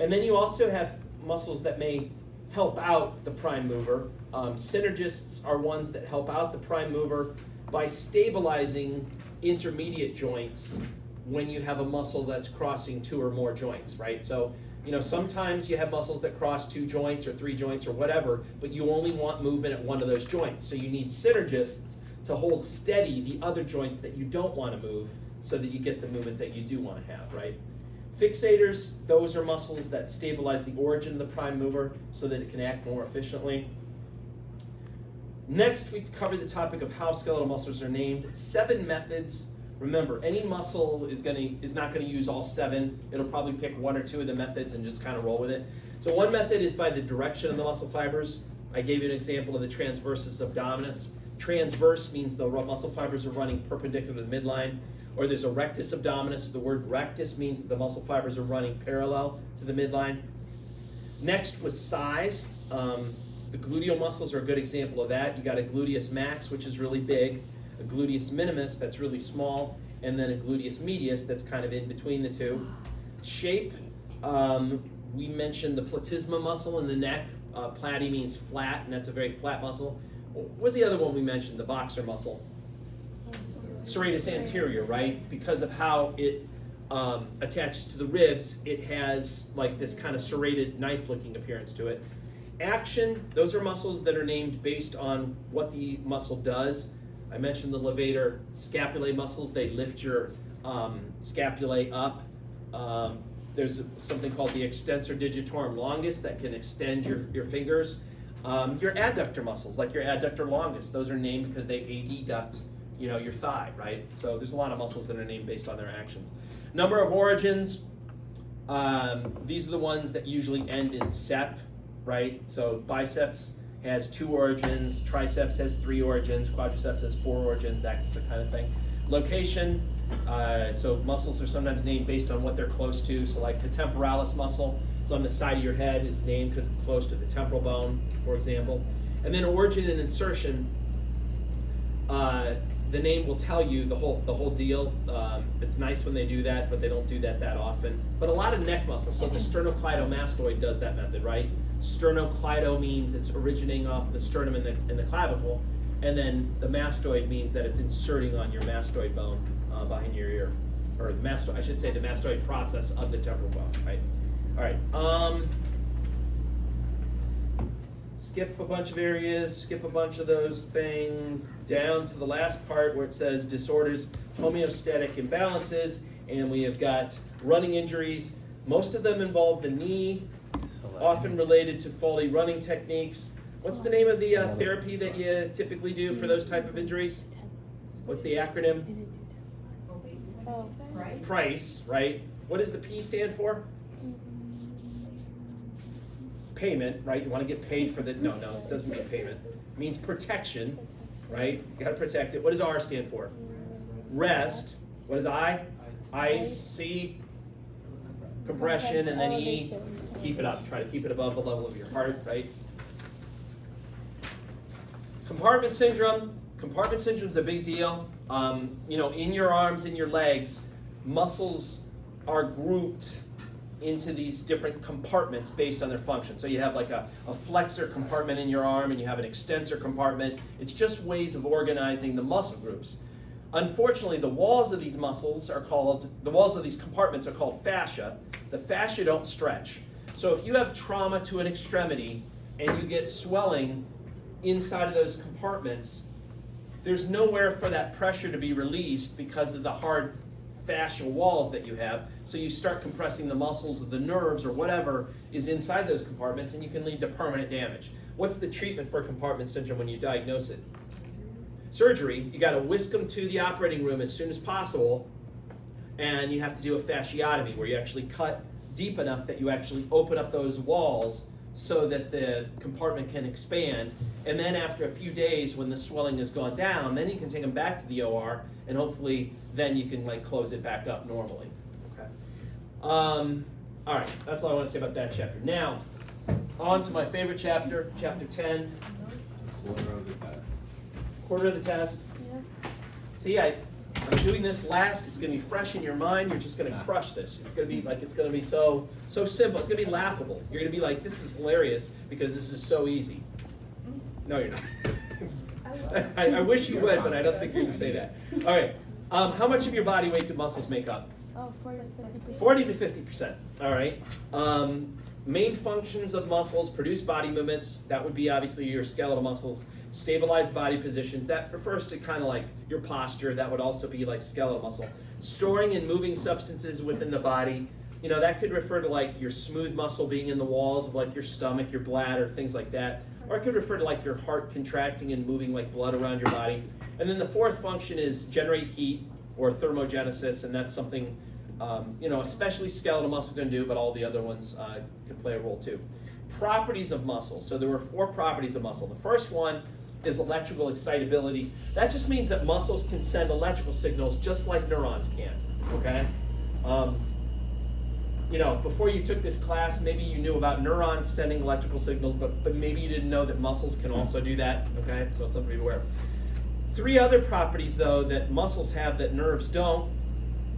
And then you also have muscles that may help out the prime mover. Synergists are ones that help out the prime mover by stabilizing intermediate joints when you have a muscle that's crossing 2 or more joints, right? So, sometimes you have muscles that cross 2 joints or 3 joints or whatever, but you only want movement at one of those joints. So you need synergists to hold steady the other joints that you don't want to move so that you get the movement that you do want to have, right? Fixators, those are muscles that stabilize the origin of the prime mover so that it can act more efficiently. Next, we covered the topic of how skeletal muscles are named. 7 methods. Remember, any muscle is not going to use all 7. It'll probably pick 1 or 2 of the methods and just kind of roll with it. So one method is by the direction of the muscle fibers. I gave you an example of the transversus abdominis. Transverse means the muscle fibers are running perpendicular to the midline. Or there's a rectus abdominis. The word rectus means that the muscle fibers are running parallel to the midline. Next was size. The gluteal muscles are a good example of that. You got a gluteus max, which is really big, a gluteus minimus that's really small, and then a gluteus medius that's kind of in between the two. Shape, we mentioned the platysma muscle in the neck. Platy means flat, and that's a very flat muscle. What was the other one we mentioned, the boxer muscle? Serratus anterior, right? Because of how it attaches to the ribs, it has like this kind of serrated knife-looking appearance to it. Action, those are muscles that are named based on what the muscle does. I mentioned the levator scapulae muscles. They lift your scapulae up. There's something called the extensor digitorum longus that can extend your fingers. Your adductor muscles, like your adductor longus, those are named because they adduct your thigh, right? So there's a lot of muscles that are named based on their actions. Number of origins, these are the ones that usually end in sep, right? So biceps has 2 origins, triceps has 3 origins, quadriceps has 4 origins, that's the kind of thing. Location, so muscles are sometimes named based on what they're close to. So like the temporalis muscle is on the side of your head, is named because it's close to the temporal bone, for example. And then origin and insertion, the name will tell you the whole deal. It's nice when they do that, but they don't do that often. But a lot of neck muscles, so the sternocleidomastoid does that method, right? Sternocleido means it's originating off the sternum and the clavicle, and then the mastoid means that it's inserting on your mastoid bone behind your ear, or the mastoid, I should say the mastoid process of the temporal bone, right? All right. Skip a bunch of areas, skip a bunch of those things, down to the last part where it says disorders, homeostatic imbalances, and we have got running injuries. Most of them involve the knee, often related to faulty running techniques. What's the name of the therapy that you typically do for those type of injuries? What's the acronym? Oh, PRICE, right? What does the P stand for? Payment, right? You want to get paid for the, no, it doesn't mean payment. It means protection, right? You got to protect it. What does R stand for? Rest. What is I? Ice, C, compression, and then E, keep it up. Try to keep it above the level of your heart, right? Compartment syndrome. Compartment syndrome is a big deal. In your arms, in your legs, muscles are grouped into these different compartments based on their function. So you have like a flexor compartment in your arm and you have an extensor compartment. It's just ways of organizing the muscle groups. Unfortunately, the walls of these compartments are called fascia. The fascia don't stretch. So if you have trauma to an extremity and you get swelling inside of those compartments, there's nowhere for that pressure to be released because of the hard fascial walls that you have, so you start compressing the muscles or the nerves or whatever is inside those compartments, and you can lead to permanent damage. What's the treatment for compartment syndrome when you diagnose it? Surgery. You got to whisk them to the operating room as soon as possible, and you have to do a fasciotomy where you actually cut deep enough that you actually open up those walls so that the compartment can expand. And then after a few days, when the swelling has gone down, then you can take them back to the OR, and hopefully then you can close it back up normally. Okay. All right, that's all I want to say about that chapter. Now, on to my favorite chapter, chapter 10. Quarter of the test. Yeah. See, I'm doing this last. It's going to be fresh in your mind. You're just going to crush this. It's going to be so simple. It's going to be laughable. You're going to be like, this is hilarious because this is so easy. No, you're not. I wish you would, but I don't think you're going to say that. All right. How much of your body weight do muscles make up? Oh, 40 to 50%. 40 to 50%. All right. Main functions of muscles: produce body movements. That would be obviously your skeletal muscles. Stabilize body position. That refers to kind of like your posture. That would also be like skeletal muscle. Storing and moving substances within the body. That could refer to like your smooth muscle being in the walls of like your stomach, your bladder, things like that. Or it could refer to like your heart contracting and moving like blood around your body. And then the fourth function is generate heat or thermogenesis, and that's something especially skeletal muscle can do, but all the other ones can play a role too. Properties of muscle. So there were 4 properties of muscle. The first one is electrical excitability. That just means that muscles can send electrical signals just like neurons can, okay? Before you took this class, maybe you knew about neurons sending electrical signals, but maybe you didn't know that muscles can also do that, okay? So it's something to be aware of. 3 other properties, though, that muscles have that nerves don't.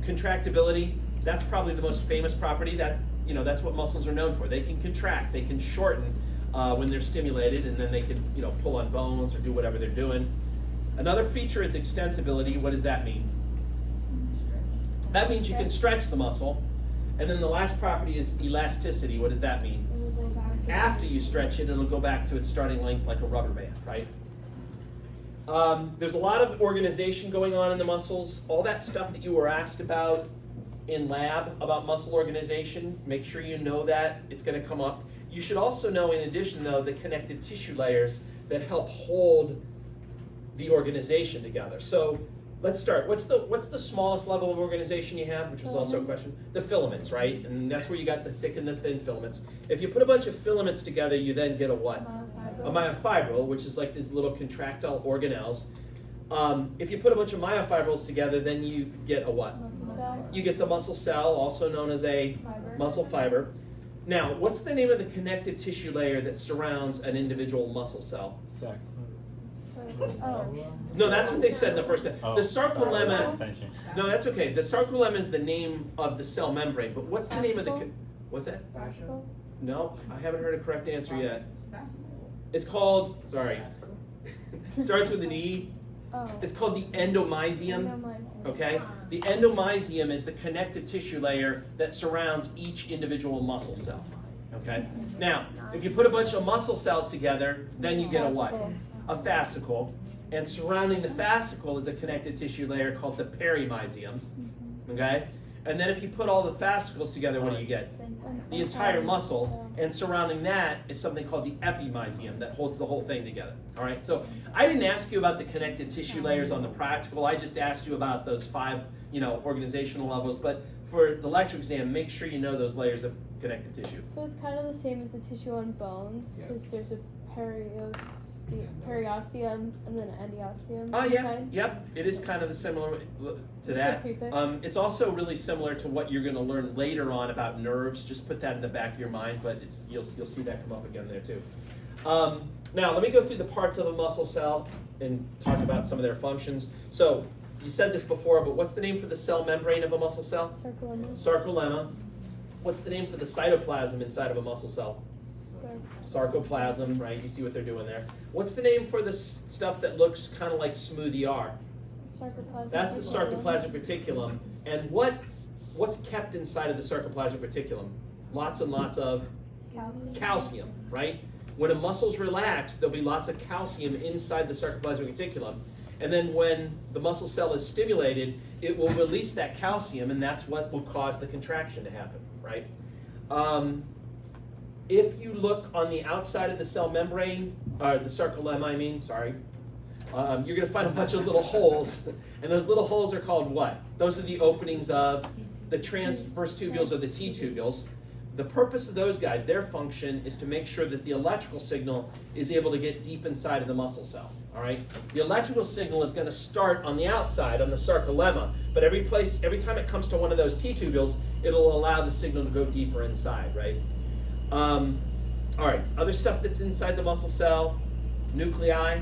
Contractibility, that's probably the most famous property. That's what muscles are known for. They can contract, they can shorten when they're stimulated, and then they can pull on bones or do whatever they're doing. Another feature is extensibility. What does that mean? That means you can stretch the muscle. And then the last property is elasticity. What does that mean? After you stretch it, it'll go back to its starting length like a rubber band, right? There's a lot of organization going on in the muscles. All that stuff that you were asked about in lab about muscle organization, make sure you know that. It's going to come up. You should also know, in addition, though, the connective tissue layers that help hold the organization together. So let's start. What's the smallest level of organization you have, which was also a question? The filaments, right? And that's where you got the thick and the thin filaments. If you put a bunch of filaments together, you then get a what? A myofibril, which is like these little contractile organelles. If you put a bunch of myofibrils together, then you get a what? Muscle cell. You get the muscle cell, also known as a muscle fiber. Now, what's the name of the connective tissue layer that surrounds an individual muscle cell? Oh. No, that's what they said in the first. The sarcolemma. Attention. No, that's okay. The sarcolemma is the name of the cell membrane, but what's the name of the? Fascicle? What's that? Fascicle? No, I haven't heard a correct answer yet. It's called. Sorry. It starts with an E. Oh. It's called the endomysium. Endomysium. Okay? The endomysium is the connective tissue layer that surrounds each individual muscle cell. Okay? Now, if you put a bunch of muscle cells together, then you get a what? Fascicle. A fascicle. And surrounding the fascicle is a connective tissue layer called the perimysium. Okay? And then if you put all the fascicles together, what do you get? The entire muscle, and surrounding that is something called the epimysium that holds the whole thing together. All right, so I didn't ask you about the connective tissue layers on the practical. I just asked you about those 5, organizational levels. But for the lecture exam, make sure you know those layers of connective tissue. So it's kind of the same as the tissue on bones, because there's a periosteum and then an endosteum. Oh yeah, inside. yep. It is kind of the similar to that. Good prefix. It's also really similar to what you're going to learn later on about nerves. Just put that in the back of your mind, but you'll see that come up again there too. Now let me go through the parts of a muscle cell and talk about some of their functions. So you said this before, but what's the name for the cell membrane of a muscle cell? Sarcolemma. Sarcolemma. What's the name for the cytoplasm inside of a muscle cell? Sarcoplasm, right? You see what they're doing there. What's the name for the stuff that looks kind of like smoothie R? Sarcoplasmic. That's the reticulum. sarcoplasmic reticulum. And what's kept inside of the sarcoplasmic reticulum? Lots and lots of calcium, right? When a muscle's relaxed, there'll be lots of calcium inside the sarcoplasmic reticulum. And then when the muscle cell is stimulated, it will release that calcium, and that's what will cause the contraction to happen, right? If you look on the outside of the cell membrane, the sarcolemma, you're going to find a bunch of little holes, and those little holes are called what? Those are the openings of the transverse tubules or the T-tubules. The purpose of those guys, their function is to make sure that the electrical signal is able to get deep inside of the muscle cell, all right? The electrical signal is going to start on the outside, on the sarcolemma, but every time it comes to one of those T-tubules, it'll allow the signal to go deeper inside, right? All right, other stuff that's inside the muscle cell, nuclei.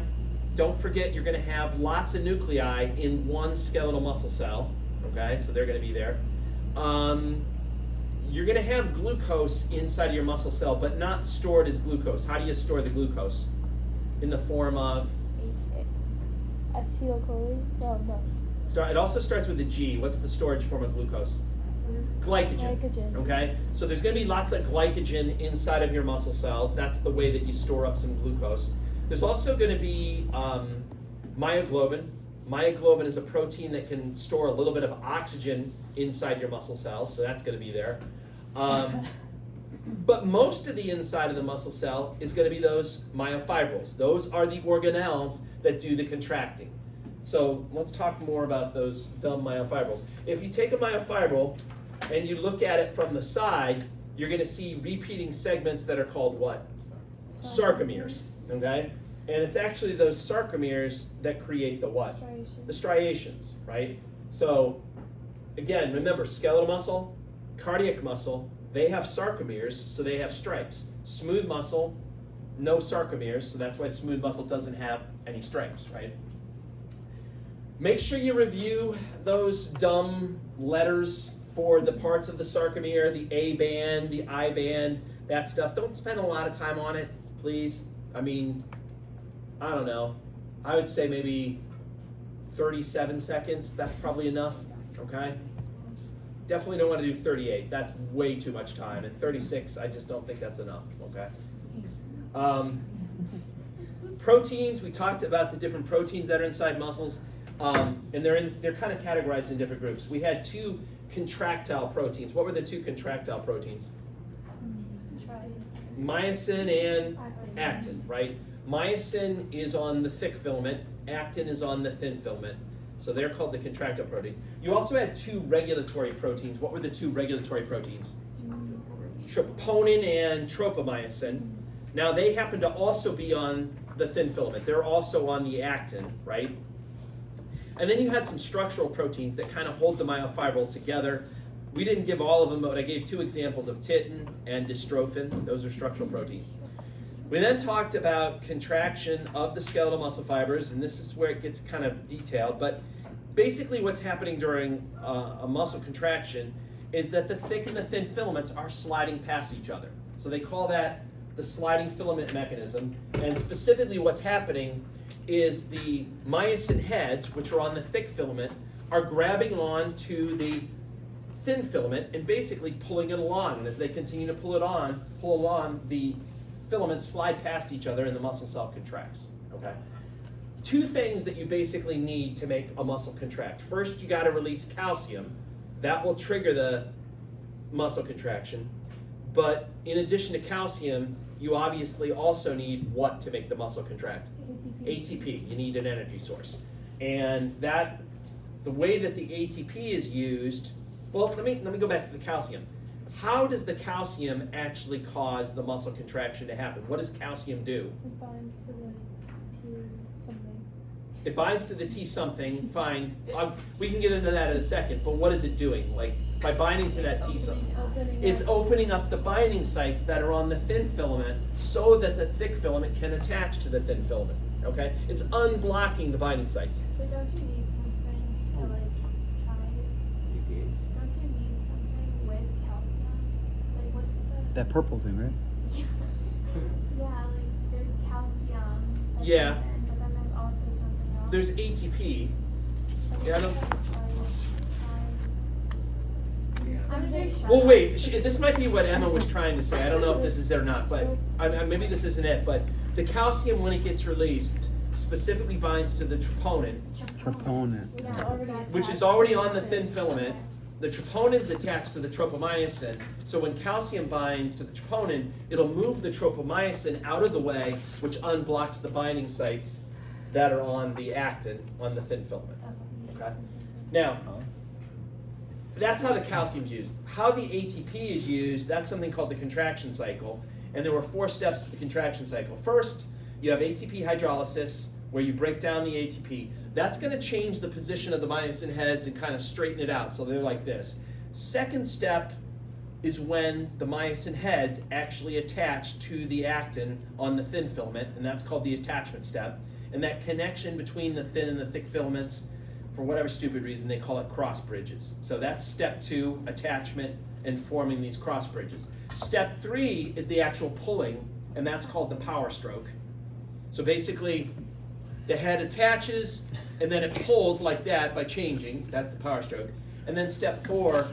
Don't forget you're going to have lots of nuclei in one skeletal muscle cell, okay? So they're going to be there. You're going to have glucose inside of your muscle cell, but not stored as glucose. How do you store the glucose? In the form of? Acetylcholine? No. It also starts with a G. What's the storage form of glucose? Glycogen. Glycogen. Okay? So there's going to be lots of glycogen inside of your muscle cells. That's the way that you store up some glucose. There's also going to be myoglobin. Myoglobin is a protein that can store a little bit of oxygen inside your muscle cells, so that's going to be there. But most of the inside of the muscle cell is going to be those myofibrils. Those are the organelles that do the contracting. So let's talk more about those dumb myofibrils. If you take a myofibril and you look at it from the side, you're going to see repeating segments that are called what? Sarcomeres, okay? And it's actually those sarcomeres that create the what? Striations. The striations, right? So again, remember, skeletal muscle, cardiac muscle, they have sarcomeres, so they have stripes. Smooth muscle, no sarcomeres, so that's why smooth muscle doesn't have any stripes, right? Make sure you review those dumb letters for the parts of the sarcomere, the A band, the I band, that stuff. Don't spend a lot of time on it, please. I mean, I don't know. I would say maybe 37 seconds. That's probably enough, okay? Definitely don't want to do 38. That's way too much time. And 36, I just don't think that's enough, okay? Proteins, we talked about the different proteins that are inside muscles, and they're kind of categorized in different groups. We had 2 contractile proteins. What were the 2 contractile proteins? Myosin and actin, right? Myosin is on the thick filament, actin is on the thin filament. So they're called the contractile proteins. You also had 2 regulatory proteins. What were the 2 regulatory proteins? Troponin and tropomyosin. Now they happen to also be on the thin filament. They're also on the actin, right? And then you had some structural proteins that kind of hold the myofibril together. We didn't give all of them, but I gave 2 examples of titin and dystrophin. Those are structural proteins. We then talked about contraction of the skeletal muscle fibers, and this is where it gets kind of detailed, but basically what's happening during a muscle contraction is that the thick and the thin filaments are sliding past each other. So they call that the sliding filament mechanism, and specifically what's happening is the myosin heads, which are on the thick filament, are grabbing on to the thin filament and basically pulling it along. And as they continue to pull along, the filaments slide past each other and the muscle cell contracts, okay? Two things that you basically need to make a muscle contract. First, you gotta release calcium. That will trigger the muscle contraction. But in addition to calcium, you obviously also need what to make the muscle contract? ATP. You need an energy source. And that, the way that the ATP is used, well, let me go back to the calcium. How does the calcium actually cause the muscle contraction to happen? What does calcium do? It binds to the T something. It binds to the T something, fine. We can get into that in a second, but what is it doing? Like, by binding to that T something, it's opening up the binding sites that are on the thin filament so that the thick filament can attach to the thin filament, okay? It's unblocking the binding sites. But don't you need something to like try? Don't you need something with calcium? Like what's the? That purple thing, right? Yeah, like there's calcium. that Yeah. goes in, but then there's also something else. There's ATP. So yeah, I we don't- gotta try. I'm just Well, wait, this might be what Emma was trying to say. I don't know if this is it or not, but maybe this isn't it. But the calcium, when it gets released, specifically binds to the troponin, Troponin. which is already on the thin filament. The troponin's attached to the tropomyosin, so when calcium binds to the troponin, it'll move the tropomyosin out of the way, which unblocks the binding sites that are on the actin, on the thin filament. Okay? Now, that's how the calcium's used. How the ATP is used, that's something called the contraction cycle, and there were 4 steps to the contraction cycle. First, you have ATP hydrolysis, where you break down the ATP. That's going to change the position of the myosin heads and kind of straighten it out, so they're like this. Second step is when the myosin heads actually attach to the actin on the thin filament, and that's called the attachment step. And that connection between the thin and the thick filaments, for whatever stupid reason, they call it cross bridges. So that's step 2, attachment and forming these cross bridges. Step 3 is the actual pulling, and that's called the power stroke. So basically, the head attaches, and then it pulls like that by changing. That's the power stroke. And then step 4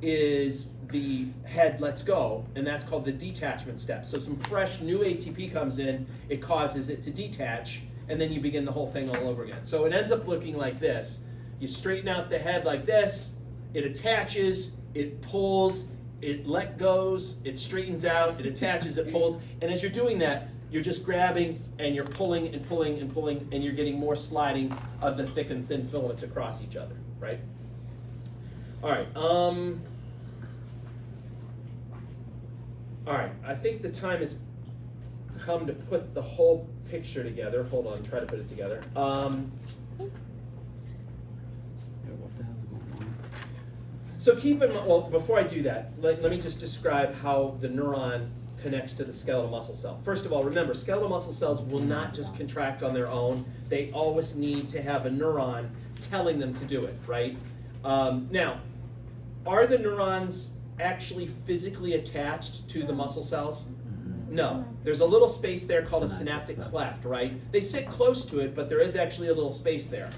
is the head lets go, and that's called the detachment step. So some fresh new ATP comes in, it causes it to detach, and then you begin the whole thing all over again. So it ends up looking like this. You straighten out the head like this, it attaches, it pulls, it let goes, it straightens out, it attaches, it pulls, and as you're doing that, you're just grabbing and you're pulling and pulling and pulling, and you're getting more sliding of the thick and thin filaments across each other, right? All right, I think the time has come to put the whole picture together. Hold on, try to put it together. Yeah, what the hell's going on? So keep in mind, well, before I do that, let me just describe how the neuron connects to the skeletal muscle cell. First of all, remember, skeletal muscle cells will not just contract on their own. They always need to have a neuron telling them to do it, right? Now, are the neurons actually physically attached to the muscle cells? No. There's a little space there called a synaptic cleft, right? They sit close to it, but there is actually a little space there.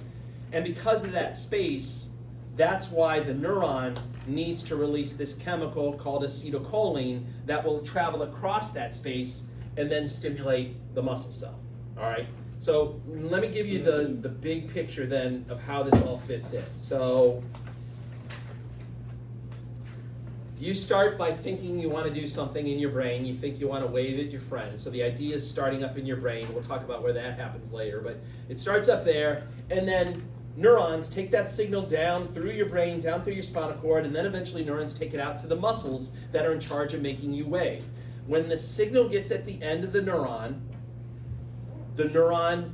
And because of that space, that's why the neuron needs to release this chemical called acetylcholine that will travel across that space and then stimulate the muscle cell. All right? So let me give you the big picture then of how this all fits in. So you start by thinking you want to do something in your brain. You think you want to wave at your friend. So the idea is starting up in your brain. We'll talk about where that happens later. But it starts up there, and then neurons take that signal down through your brain, down through your spinal cord, and then eventually neurons take it out to the muscles that are in charge of making you wave. When the signal gets at the end of the neuron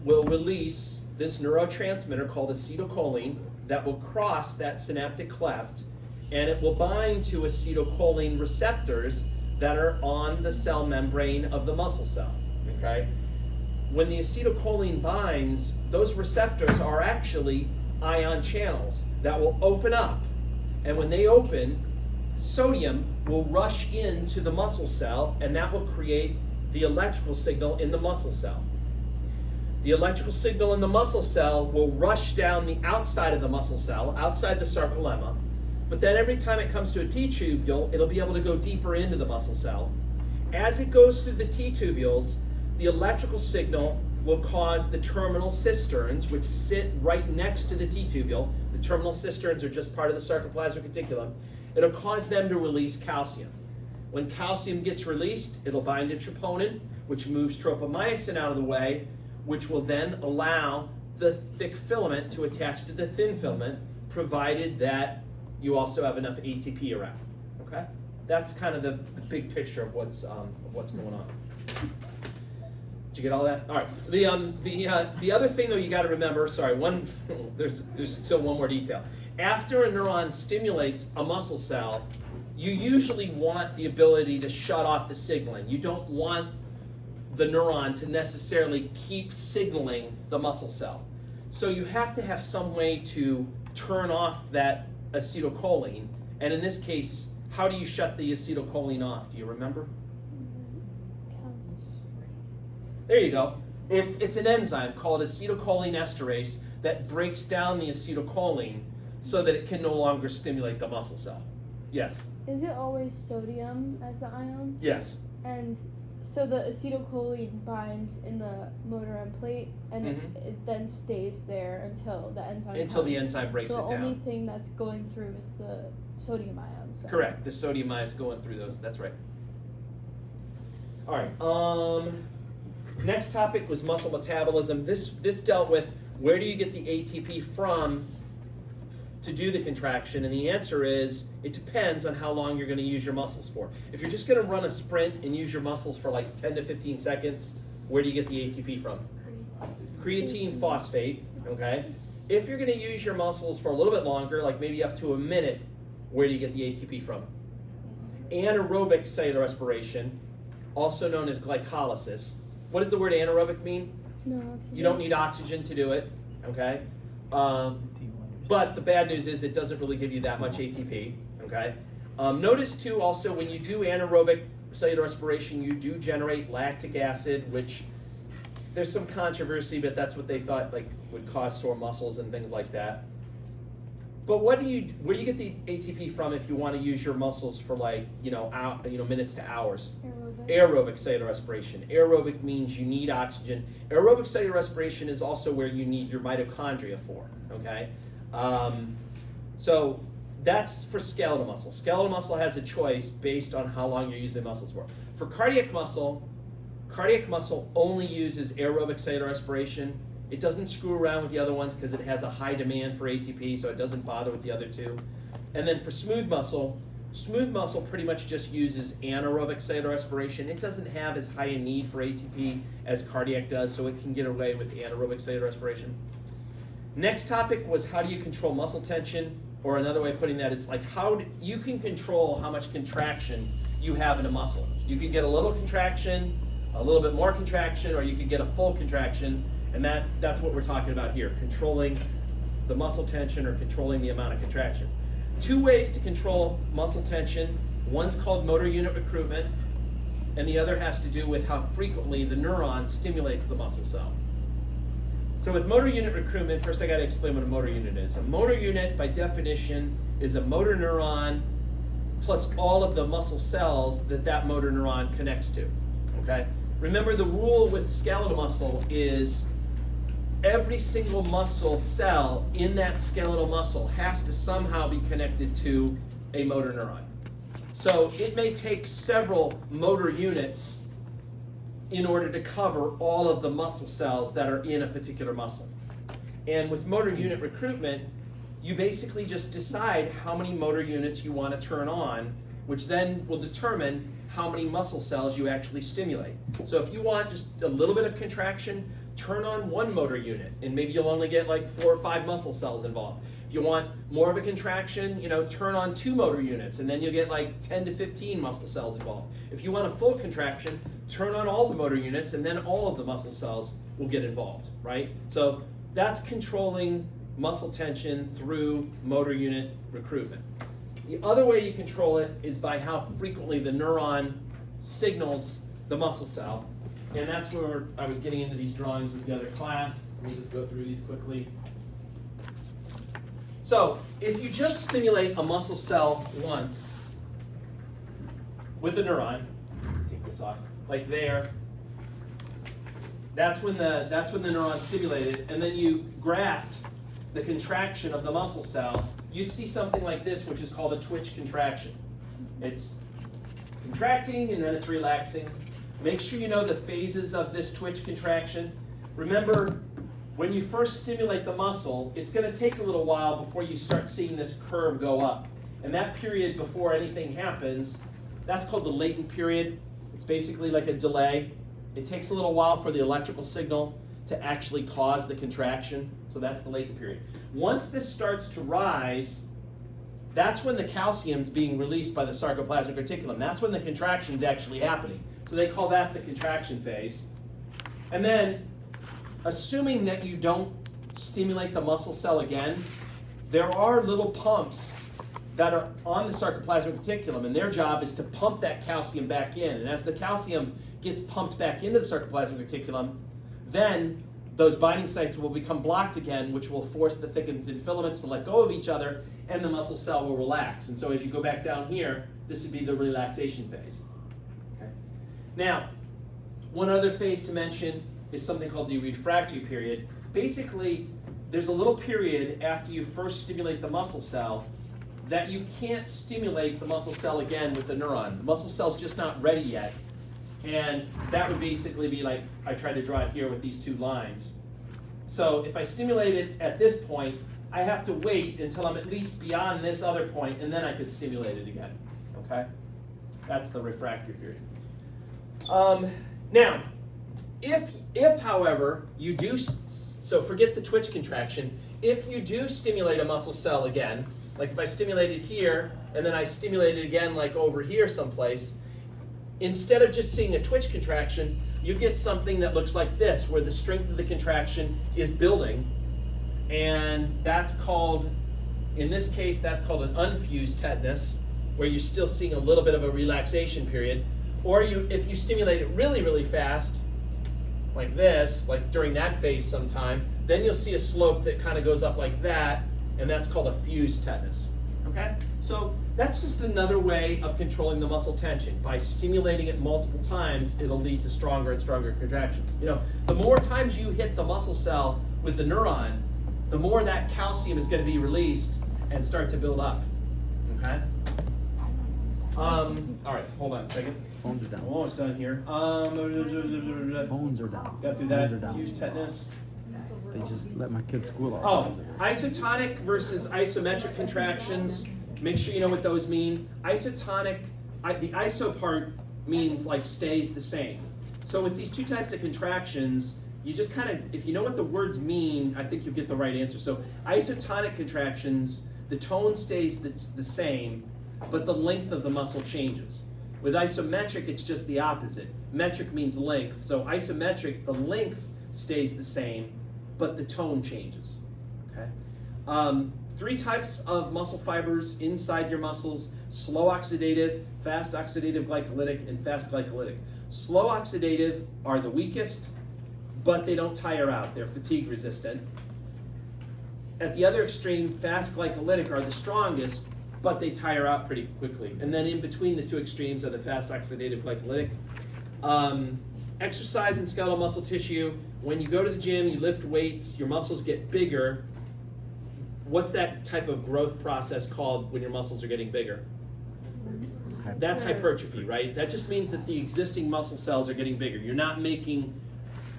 will release this neurotransmitter called acetylcholine that will cross that synaptic cleft, and it will bind to acetylcholine receptors that are on the cell membrane of the muscle cell. okay? When the acetylcholine binds, those receptors are actually ion channels that will open up. And when they open, sodium will rush into the muscle cell, and that will create the electrical signal in the muscle cell. The electrical signal in the muscle cell will rush down the outside of the muscle cell, outside the sarcolemma, but then every time it comes to a T-tubule, it'll be able to go deeper into the muscle cell. As it goes through the T-tubules, the electrical signal will cause the terminal cisterns, which sit right next to the T-tubule. The terminal cisterns are just part of the sarcoplasmic reticulum. It'll cause them to release calcium. When calcium gets released, it'll bind to troponin, which moves tropomyosin out of the way, which will then allow the thick filament to attach to the thin filament, provided that you also have enough ATP around. Okay, that's kind of the big picture of what's going on. Did you get all that? All right. The other thing though you got to remember. Sorry, there's still one more detail. After a neuron stimulates a muscle cell, you usually want the ability to shut off the signaling. You don't want the neuron to necessarily keep signaling the muscle cell. So you have to have some way to turn off that acetylcholine. And in this case, how do you shut the acetylcholine off? Do you remember? There you go. It's an enzyme called acetylcholine esterase that breaks down the acetylcholine so that it can no longer stimulate the muscle cell. Yes? Is it always sodium as the ion? Yes. And so the acetylcholine binds in the motor end plate, and it then stays there until the enzyme Until the comes. enzyme breaks So it the only down. thing that's going through is the sodium ions. then. Correct. The sodium ions going through those. That's right. All right. Next topic was muscle metabolism. This dealt with where do you get the ATP from to do the contraction, and the answer is it depends on how long you're going to use your muscles for. If you're just going to run a sprint and use your muscles for like 10 to 15 seconds, where do you get the ATP from? Creatine phosphate, okay? If you're going to use your muscles for a little bit longer, like maybe up to a minute, where do you get the ATP from? Anaerobic cellular respiration, also known as glycolysis. What does the word anaerobic mean? No oxygen. You don't need oxygen to do it, okay? But the bad news is it doesn't really give you that much ATP, okay? Notice too also when you do anaerobic cellular respiration, you do generate lactic acid, which there's some controversy, but that's what they thought like would cause sore muscles and things like that. But where do you get the ATP from if you want to use your muscles for like minutes to hours? Aerobic cellular respiration. Aerobic means you need oxygen. Aerobic cellular respiration is also where you need your mitochondria for, okay? So that's for skeletal muscle. Skeletal muscle has a choice based on how long you're using the muscles for. For cardiac muscle only uses aerobic cellular respiration. It doesn't screw around with the other ones because it has a high demand for ATP, so it doesn't bother with the other two. And then for smooth muscle pretty much just uses anaerobic cellular respiration. It doesn't have as high a need for ATP as cardiac does, so it can get away with anaerobic cellular respiration. Next topic was how do you control muscle tension, or another way of putting that is like you can control how much contraction you have in a muscle. You could get a little contraction, a little bit more contraction, or you could get a full contraction, and that's what we're talking about here, controlling the muscle tension or controlling the amount of contraction. Two ways to control muscle tension. One's called motor unit recruitment, and the other has to do with how frequently the neuron stimulates the muscle cell. So with motor unit recruitment, first I got to explain what a motor unit is. A motor unit, by definition, is a motor neuron plus all of the muscle cells that motor neuron connects to, okay? Remember, the rule with skeletal muscle is every single muscle cell in that skeletal muscle has to somehow be connected to a motor neuron. So it may take several motor units in order to cover all of the muscle cells that are in a particular muscle. And with motor unit recruitment, you basically just decide how many motor units you want to turn on, which then will determine how many muscle cells you actually stimulate. So if you want just a little bit of contraction, turn on one motor unit, and maybe you'll only get like 4 or 5 muscle cells involved. If you want more of a contraction, turn on 2 motor units, and then you'll get like 10 to 15 muscle cells involved. If you want a full contraction, turn on all the motor units, and then all of the muscle cells will get involved, right? So that's controlling muscle tension through motor unit recruitment. The other way you control it is by how frequently the neuron signals the muscle cell. And that's where I was getting into these drawings with the other class. We'll just go through these quickly. So, if you just stimulate a muscle cell once with a neuron, take this off, like there, that's when the neuron's stimulated, and then you graft the contraction of the muscle cell, you'd see something like this, which is called a twitch contraction. It's contracting and then it's relaxing. Make sure you know the phases of this twitch contraction. Remember, when you first stimulate the muscle, it's going to take a little while before you start seeing this curve go up. And that period before anything happens, that's called the latent period. It's basically like a delay. It takes a little while for the electrical signal to actually cause the contraction. So that's the latent period. Once this starts to rise, that's when the calcium's being released by the sarcoplasmic reticulum. That's when the contraction's actually happening. So they call that the contraction phase. And then, assuming that you don't stimulate the muscle cell again, there are little pumps that are on the sarcoplasmic reticulum, and their job is to pump that calcium back in. And as the calcium gets pumped back into the sarcoplasmic reticulum, then those binding sites will become blocked again, which will force the thick and thin filaments to let go of each other, and the muscle cell will relax. And so as you go back down here, this would be the relaxation phase. Okay. Now, one other phase to mention is something called the refractory period. Basically, there's a little period after you first stimulate the muscle cell that you can't stimulate the muscle cell again with the neuron. The muscle cell's just not ready yet. And that would basically be like, I tried to draw it here with these 2 lines. So if I stimulate it at this point, I have to wait until I'm at least beyond this other point, and then I could stimulate it again, okay? That's the refractory period. Now, if however, you do, so forget the twitch contraction, if you do stimulate a muscle cell again, like if I stimulate it here, and then I stimulate it again like over here someplace, instead of just seeing a twitch contraction, you get something that looks like this, where the strength of the contraction is building, and that's called, in this case, that's called an unfused tetanus, where you're still seeing a little bit of a relaxation period. Or if you stimulate it really, really fast, like this, like during that phase sometime, then you'll see a slope that kind of goes up like that, and that's called a fused tetanus. Okay? So that's just another way of controlling the muscle tension. By stimulating it multiple times, it'll lead to stronger and stronger contractions. The more times you hit the muscle cell with the neuron, the more that calcium is going to be released and start to build up. Okay? All right, hold on a second. Phones are I'm down. almost done here. Phones are down. Got through Phones are that down. fused tetanus. They just let my kids school off. Oh, isotonic versus isometric contractions. Make sure you know what those mean. Isotonic, the iso part means like stays the same. So with these 2 types of contractions, you just kind of, if you know what the words mean, I think you'll get the right answer. So isotonic contractions, the tone stays the same, but the length of the muscle changes. With isometric, it's just the opposite. Metric means length. So isometric, the length stays the same, but the tone changes. Okay. 3 types of muscle fibers inside your muscles: slow oxidative, fast oxidative glycolytic, and fast glycolytic. Slow oxidative are the weakest, but they don't tire out. They're fatigue resistant. At the other extreme, fast glycolytic are the strongest, but they tire out pretty quickly. And then in between the 2 extremes are the fast oxidative glycolytic. Exercise and skeletal muscle tissue. When you go to the gym, you lift weights, your muscles get bigger. What's that type of growth process called when your muscles are getting bigger? That's hypertrophy, right? That just means that the existing muscle cells are getting bigger. You're not making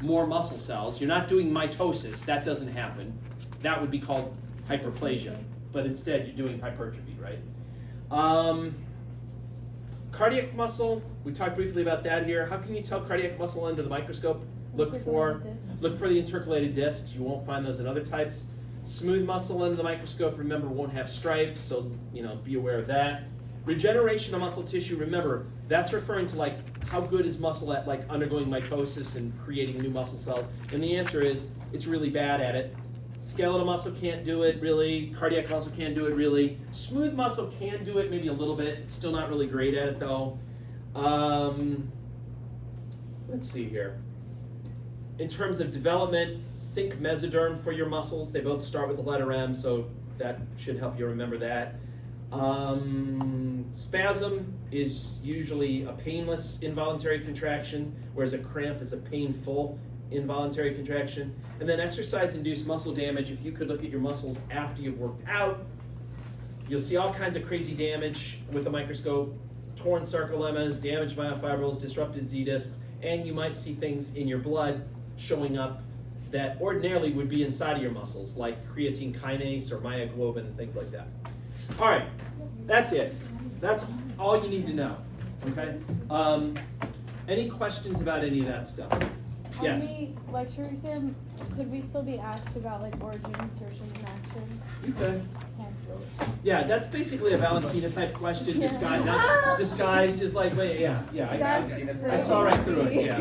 more muscle cells. You're not doing mitosis. That doesn't happen. That would be called hyperplasia. But instead, you're doing hypertrophy, right? Cardiac muscle, we talked briefly about that here. How can you tell cardiac muscle under the microscope? Look for the intercalated discs. You won't find those in other types. Smooth muscle under the microscope, remember, won't have stripes, so, be aware of that. Regeneration of muscle tissue, remember, that's referring to like how good is muscle at like undergoing mitosis and creating new muscle cells. And the answer is, it's really bad at it. Skeletal muscle can't do it really, cardiac muscle can't do it really. Smooth muscle can do it maybe a little bit, still not really great at it though. Let's see here. In terms of development, think mesoderm for your muscles. They both start with the letter M, so that should help you remember that. Spasm is usually a painless involuntary contraction, whereas a cramp is a painful involuntary contraction. And then exercise-induced muscle damage, if you could look at your muscles after you've worked out, you'll see all kinds of crazy damage with a microscope, torn sarcolemmas, damaged myofibrils, disrupted Z-discs, and you might see things in your blood showing up that ordinarily would be inside of your muscles, like creatine kinase or myoglobin and things like that. All right, that's it. That's all you need to know, okay? Any questions about any of that stuff? Yes? On the lecture exam, could we still be asked about like origin, insertion, and action? You could. Okay. Yeah, that's basically a Valentina type question, Yeah. disguised, not disguised as like, wait, yeah, I saw right through it, yeah.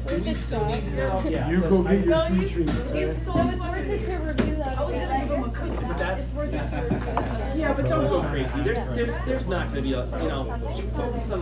Do we still need to know? Yeah. You go get your sweet treat. okay? So it's worth it to review that again. But that's, It's worth it to review that again. yeah, but don't go crazy. There's not gonna be a, focus on the